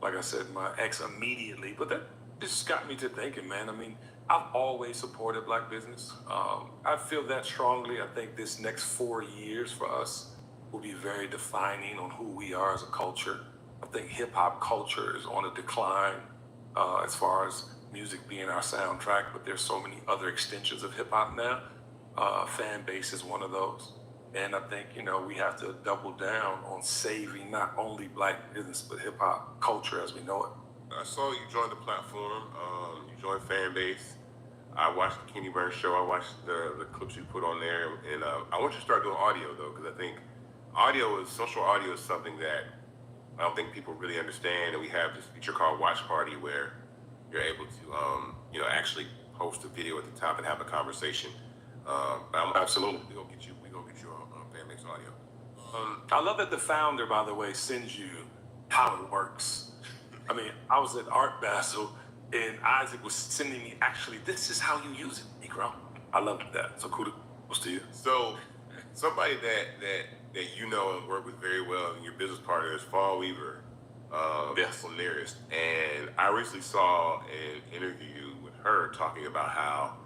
S14: like I said, my ex immediately. But that just got me to thinking, man. I mean, I've always supported Black business. I feel that strongly. I think this next 4 years for us will be very defining on who we are as a culture. I think hip hop culture is on a decline as far as music being our soundtrack, but there's so many other extensions of hip hop now. Fanbase is one of those. And I think, you know, we have to double down on saving not only Black business, but hip hop culture as we know it.
S2: I saw you join the platform. You joined Fanbase. I watched the Kenny Burns show. I watched the clips you put on there, and I want you to start doing audio though, because I think social audio is something that I don't think people really understand. And we have this feature called Watch Party where you're able to, actually post a video at the top and have a conversation. But absolutely, we gonna get you on Fanbase audio.
S14: I love that the founder, by the way, sends you how it works. I mean, I was at Art Basel, and Isaac was sending me, actually, this is how you use it, Negro. I love that. So kudos to you.
S2: So, somebody that you know and work with very well, and your business partner is Fall Weaver,
S14: Yes.
S2: Nearest. And I recently saw an interview with her talking about how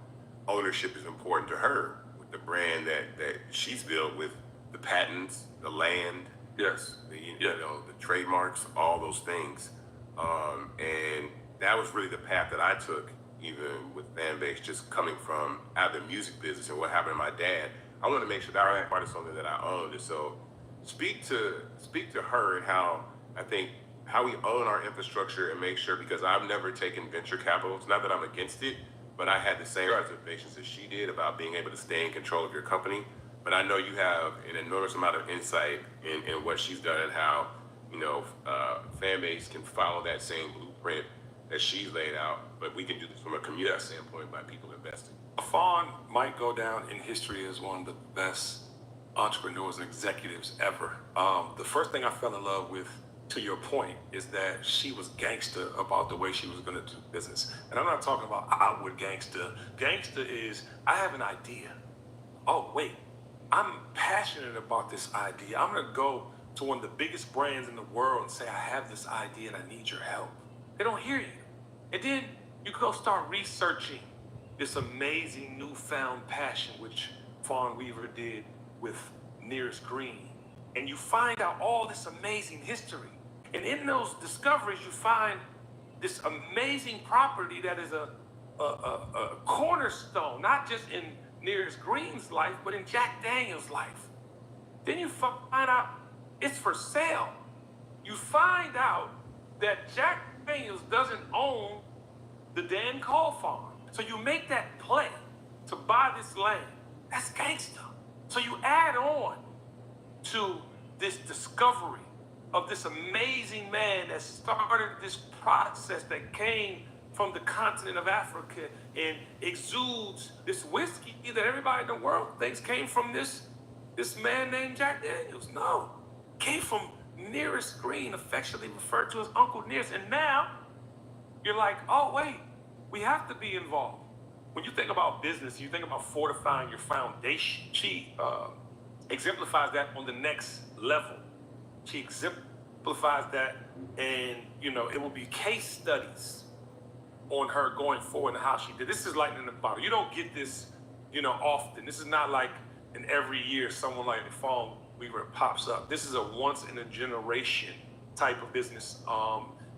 S2: ownership is important to her with the brand that she's built, with the patents, the land,
S14: Yes.
S2: the trademarks, all those things. And that was really the path that I took, even with Fanbase, just coming from out of the music business and what happened to my dad. I wanted to make sure that I was part of something that I owned. And so speak to her and how we own our infrastructure and make sure, because I've never taken venture capital. It's not that I'm against it, but I had the same reservations as she did about being able to stay in control of your company. But I know you have an enormous amount of insight in what she's done and how, Fanbase can follow that same blueprint that she's laid out, but we can do this from a community standpoint by people investing.
S14: Fawn might go down in history as one of the best entrepreneurs and executives ever. The first thing I fell in love with, to your point, is that she was gangster about the way she was going to do business. And I'm not talking about outward gangster. Gangster is, I have an idea. Oh, wait, I'm passionate about this idea. I'm going to go to one of the biggest brands in the world and say, I have this idea and I need your help. They don't hear you. And then you go start researching this amazing newfound passion, which Fawn Weaver did with Nearest Green. And you find out all this amazing history. And in those discoveries, you find this amazing property that is a cornerstone, not just in Nearest Green's life, but in Jack Daniel's life. Then you find out it's for sale. You find out that Jack Daniels doesn't own the Dan Cole farm. So you make that play to buy this land. That's gangster. So you add on to this discovery of this amazing man that started this process that came from the continent of Africa and exudes this whiskey that everybody in the world thinks came from this man named Jack Daniels. No, came from Nearest Green, affectionately referred to as Uncle Nearest. And now you're like, oh wait, we have to be involved. When you think about business, you think about fortifying your foundation. She exemplifies that on the next level. She exemplifies that, and it will be case studies on her going forward and how she did. This is lightning in the bottle. You don't get this, often. This is not like in every year someone like Fawn Weaver pops up. This is a once in a generation type of business.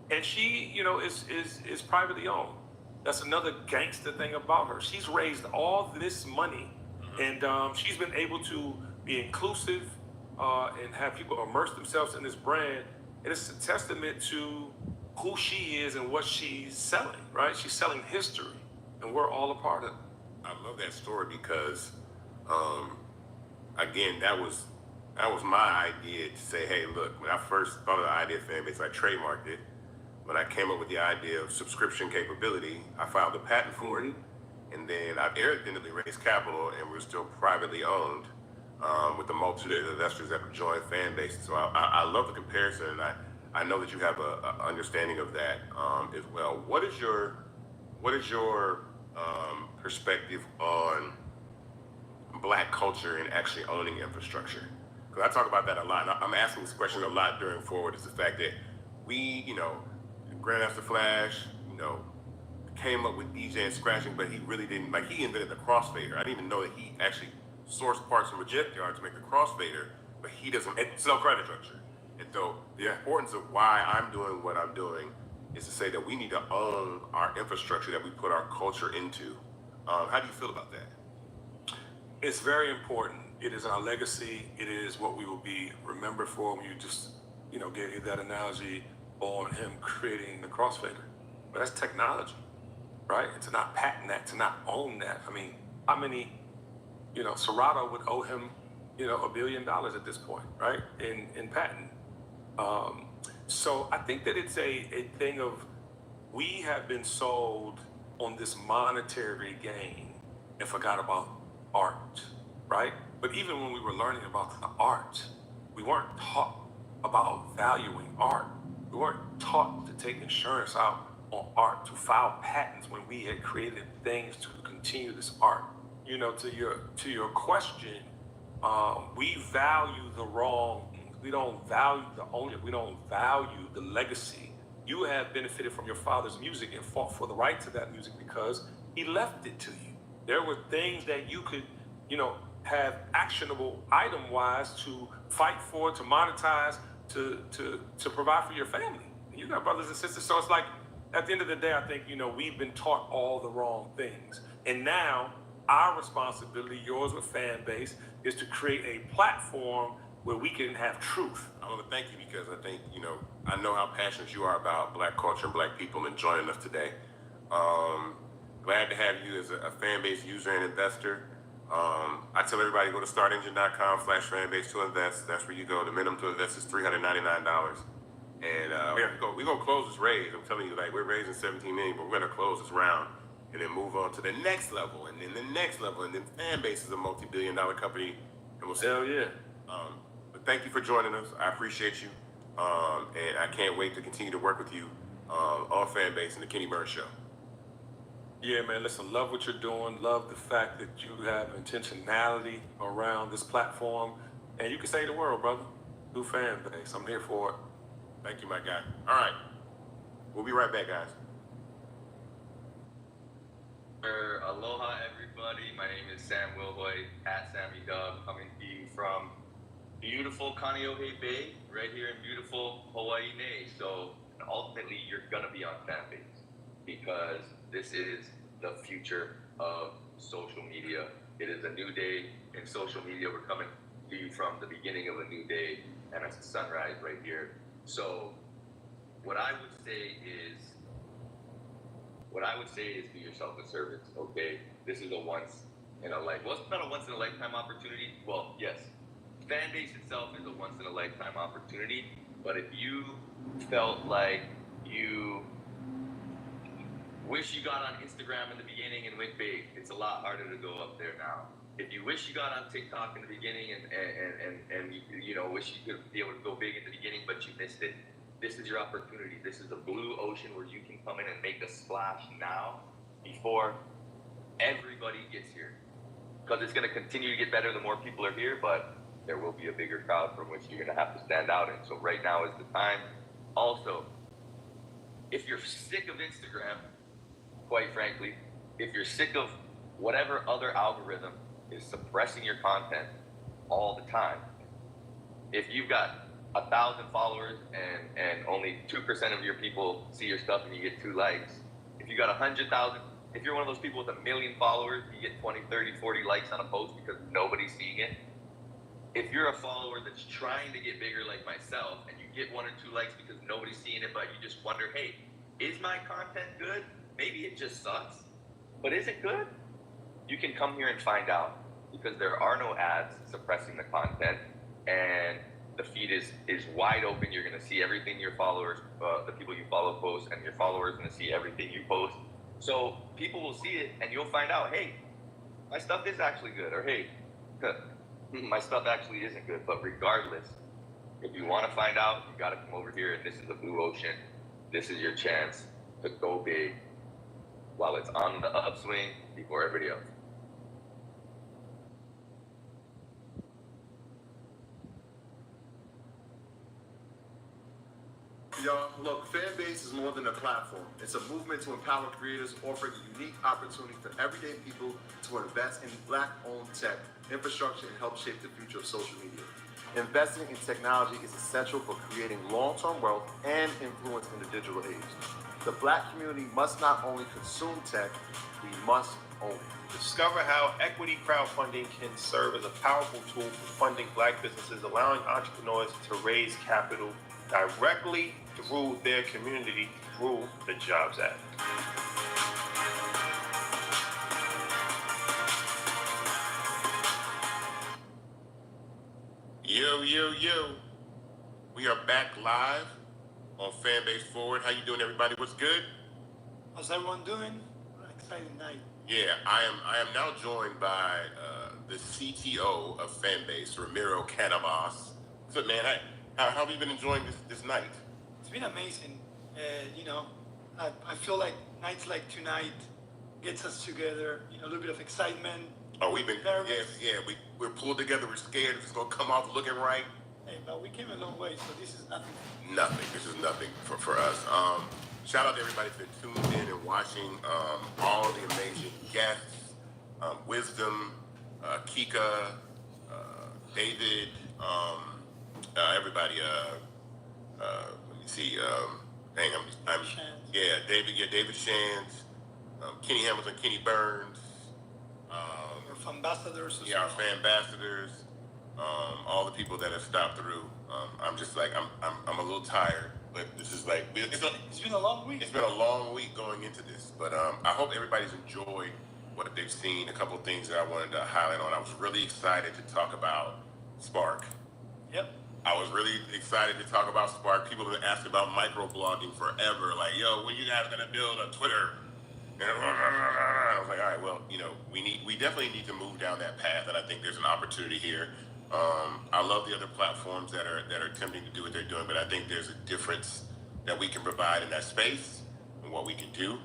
S14: And she, is privately owned. That's another gangster thing about her. She's raised all this money, and she's been able to be inclusive and have people immerse themselves in this brand. And it's a testament to who she is and what she's selling, right? She's selling history, and we're all a part of it.
S2: I love that story because, again, that was my idea to say, hey, look, when I first thought of the idea of Fanbase, I trademarked it. When I came up with the idea of subscription capability, I filed a patent for it. And then I've independently raised capital, and we're still privately owned with the multitude of investors that have joined Fanbase. So I love the comparison, and I know that you have a understanding of that as well. What is your perspective on Black culture and actually owning infrastructure? Because I talk about that a lot. And I'm asking this question a lot during Forward, is the fact that we, Grandmaster Flash, came up with DJ and scratching, but he really didn't, he invented the crossfader. I didn't even know that he actually sourced parts from a junkyard to make the crossfader, but he doesn't sell credit structure. And so the importance of why I'm doing what I'm doing is to say that we need to own our infrastructure that we put our culture into. How do you feel about that?
S14: It's very important. It is our legacy. It is what we will be remembered for. When you just, gave you that analogy, on him creating the crossfader. But that's technology, right? And to not patent that, to not own that. I mean, how many, Serato would owe him, $1 billion at this point, right? In patent. So I think that it's a thing of, we have been sold on this monetary gain and forgot about art, right? But even when we were learning about the art, we weren't taught about valuing art. We weren't taught to take insurance out on art, to file patents when we had created things to continue this art. To your question, we value the wrong things. We don't value the owner. We don't value the legacy. You have benefited from your father's music and fought for the right to that music because he left it to you. There were things that you could, have actionable item-wise to fight for, to monetize, to provide for your family. You got brothers and sisters. So it's like, at the end of the day, I think, we've been taught all the wrong things. And now our responsibility, yours with Fanbase, is to create a platform where we can have truth.
S2: I want to thank you because I think, I know how passionate you are about Black culture and Black people and joining us today. Glad to have you as a Fanbase user and investor. I tell everybody, go to startengine.com/fanbase to invest. That's where you go. The minimum to invest is $399. And we're going to close this raise. I'm telling you, we're raising $17 million, but we're going to close this round and then move on to the next level, and then the next level, and then Fanbase is a multi-billion-dollar company. And we'll see.
S14: Hell yeah.
S2: But thank you for joining us. I appreciate you. And I can't wait to continue to work with you on Fanbase and the Kenny Burns Show.
S14: Yeah, man, listen, love what you're doing. Love the fact that you have intentionality around this platform. And you can save the world, brother. Do Fanbase. I'm here for it.
S2: Thank you, my guy. All right. We'll be right back, guys.
S15: Aloha, everybody. My name is Sam Wilhoy, at Sammy Dub, coming to you from beautiful Kaneohe Bay, right here in beautiful Hawaii Nei. So ultimately, you're going to be on Fanbase because this is the future of social media. It is a new day in social media. We're coming to you from the beginning of a new day, and it's a sunrise right here. So what I would say is do yourself a service, okay? This is a once in a life. Well, it's not a once in a lifetime opportunity. Well, yes. Fanbase itself is a once in a lifetime opportunity, but if you felt like you wish you got on Instagram in the beginning and went big, it's a lot harder to go up there now. If you wish you got on TikTok in the beginning and you wish you could be able to go big in the beginning, but you missed it, this is your opportunity. This is a blue ocean where you can come in and make a splash now before everybody gets here. Because it's going to continue to get better the more people are here, but there will be a bigger crowd from which you're going to have to stand out in. So right now is the time. Also, if you're sick of Instagram, quite frankly, if you're sick of whatever other algorithm is suppressing your content all the time, if you've got 1,000 followers and only 2% of your people see your stuff and you get 2 likes, if you got 100,000, if you're one of those people with 1 million followers, you get 20, 30, 40 likes on a post because nobody's seeing it. If you're a follower that's trying to get bigger like myself and you get 1 or 2 likes because nobody's seeing it, but you just wonder, hey, is my content good? Maybe it just sucks, but is it good? You can come here and find out because there are no ads suppressing the content, and the feed is wide open. You're going to see everything your followers, the people you follow post, and your followers are going to see everything you post. So people will see it and you'll find out, hey, my stuff is actually good, or hey, my stuff actually isn't good. But regardless, if you want to find out, you got to come over here, and this is the blue ocean. This is your chance to go big while it's on the upswing before everybody else.
S5: Y'all, look, Fanbase is more than a platform. It's a movement to empower creators, offering a unique opportunity for everyday people to invest in Black-owned tech, infrastructure, and help shape the future of social media. Investing in technology is essential for creating long-term wealth and influence in the digital age. The Black community must not only consume tech, we must own it.
S6: Discover how equity crowdfunding can serve as a powerful tool for funding Black businesses, allowing entrepreneurs to raise capital directly through their community through the Jobs Act.
S2: Yo, yo, yo. We are back live on Fanbase Forward. How you doing, everybody? What's good?
S7: How's everyone doing? Exciting night.
S2: Yeah, I am now joined by the CTO of Fanbase, Ramiro Canavas. What's up, man? How have you been enjoying this night?
S7: It's been amazing. You know, I feel like nights like tonight gets us together. You know, a little bit of excitement.
S2: Oh, we've been
S7: nervous.
S2: we're pulled together. We're scared if it's gonna come off looking right.
S7: Hey, but we came a long way, so this is nothing.
S2: Nothing. This is nothing for us. Shout out to everybody for tuning in and watching. All the amazing guests, Wisdom, Kika, David, everybody. Let me see. I'm David Shands, Kenny Hamilton, Kenny Burns.
S7: Our ambassadors.
S2: Yeah, our fan ambassadors. All the people that have stopped through. I'm just like I'm a little tired, but this is like
S7: It's been a long week.
S2: It's been a long week going into this, but I hope everybody's enjoyed what they've seen. A couple of things that I wanted to highlight on. I was really excited to talk about Spark.
S7: Yep.
S2: I was really excited to talk about Spark. People have been asking about microblogging forever. Like, yo, when you guys gonna build a Twitter? And I was like, all right, well, you know, we definitely need to move down that path, and I think there's an opportunity here. I love the other platforms that are attempting to do what they're doing, but I think there's a difference that we can provide in that space and what we can do.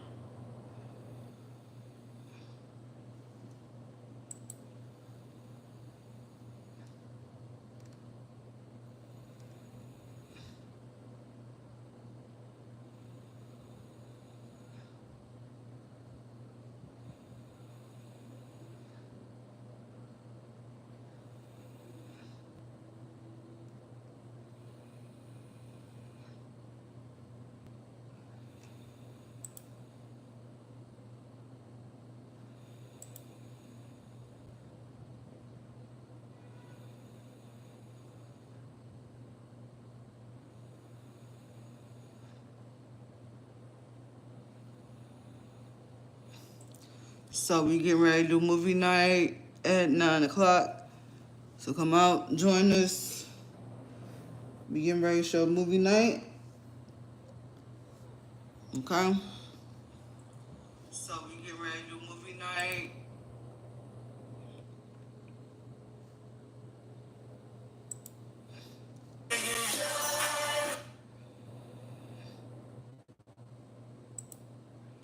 S1: So we getting ready to do movie night at 9 o'clock. So come out, join us. We getting ready to show movie night. Okay. So we getting ready to do movie night.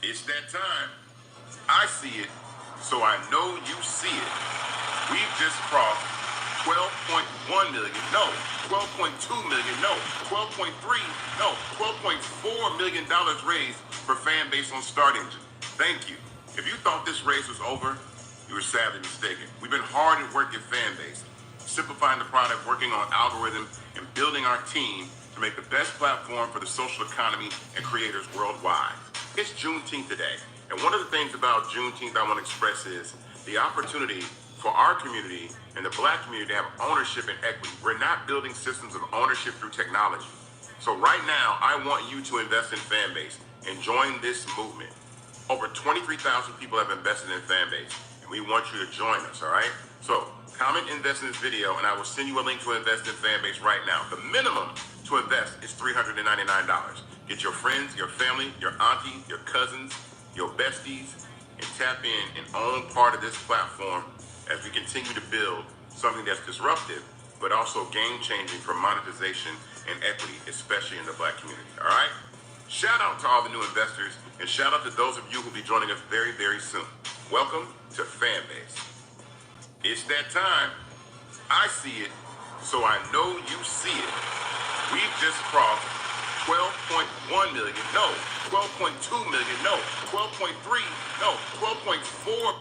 S2: It's that time. I see it, so I know you see it. We've just crossed 12.1 million, no, 12.2 million, no, 12.3, no, $12.4 million raised for Fanbase on Start Engine. Thank you. If you thought this race was over, you were sadly mistaken. We've been hard at work at Fanbase, simplifying the product, working on algorithms, and building our team to make the best platform for the social economy and creators worldwide. It's Juneteenth today. And one of the things about Juneteenth I want to express is the opportunity for our community and the Black community to have ownership and equity. We're not building systems of ownership through technology. So right now, I want you to invest in Fanbase and join this movement. Over 23,000 people have invested in Fanbase, and we want you to join us, all right? So comment invest in this video, and I will send you a link to invest in Fanbase right now. The minimum to invest is $399. Get your friends, your family, your auntie, your cousins, your besties, and tap in and own part of this platform as we continue to build something that's disruptive, but also game-changing for monetization and equity, especially in the Black community, all right? Shout out to all the new investors, and shout out to those of you who will be joining us very, very soon. Welcome to Fanbase. It's that time. I see it, so I know you see it. We've just crossed 12.1 million, no, 12.2 million, no, 12.3, no, 12.4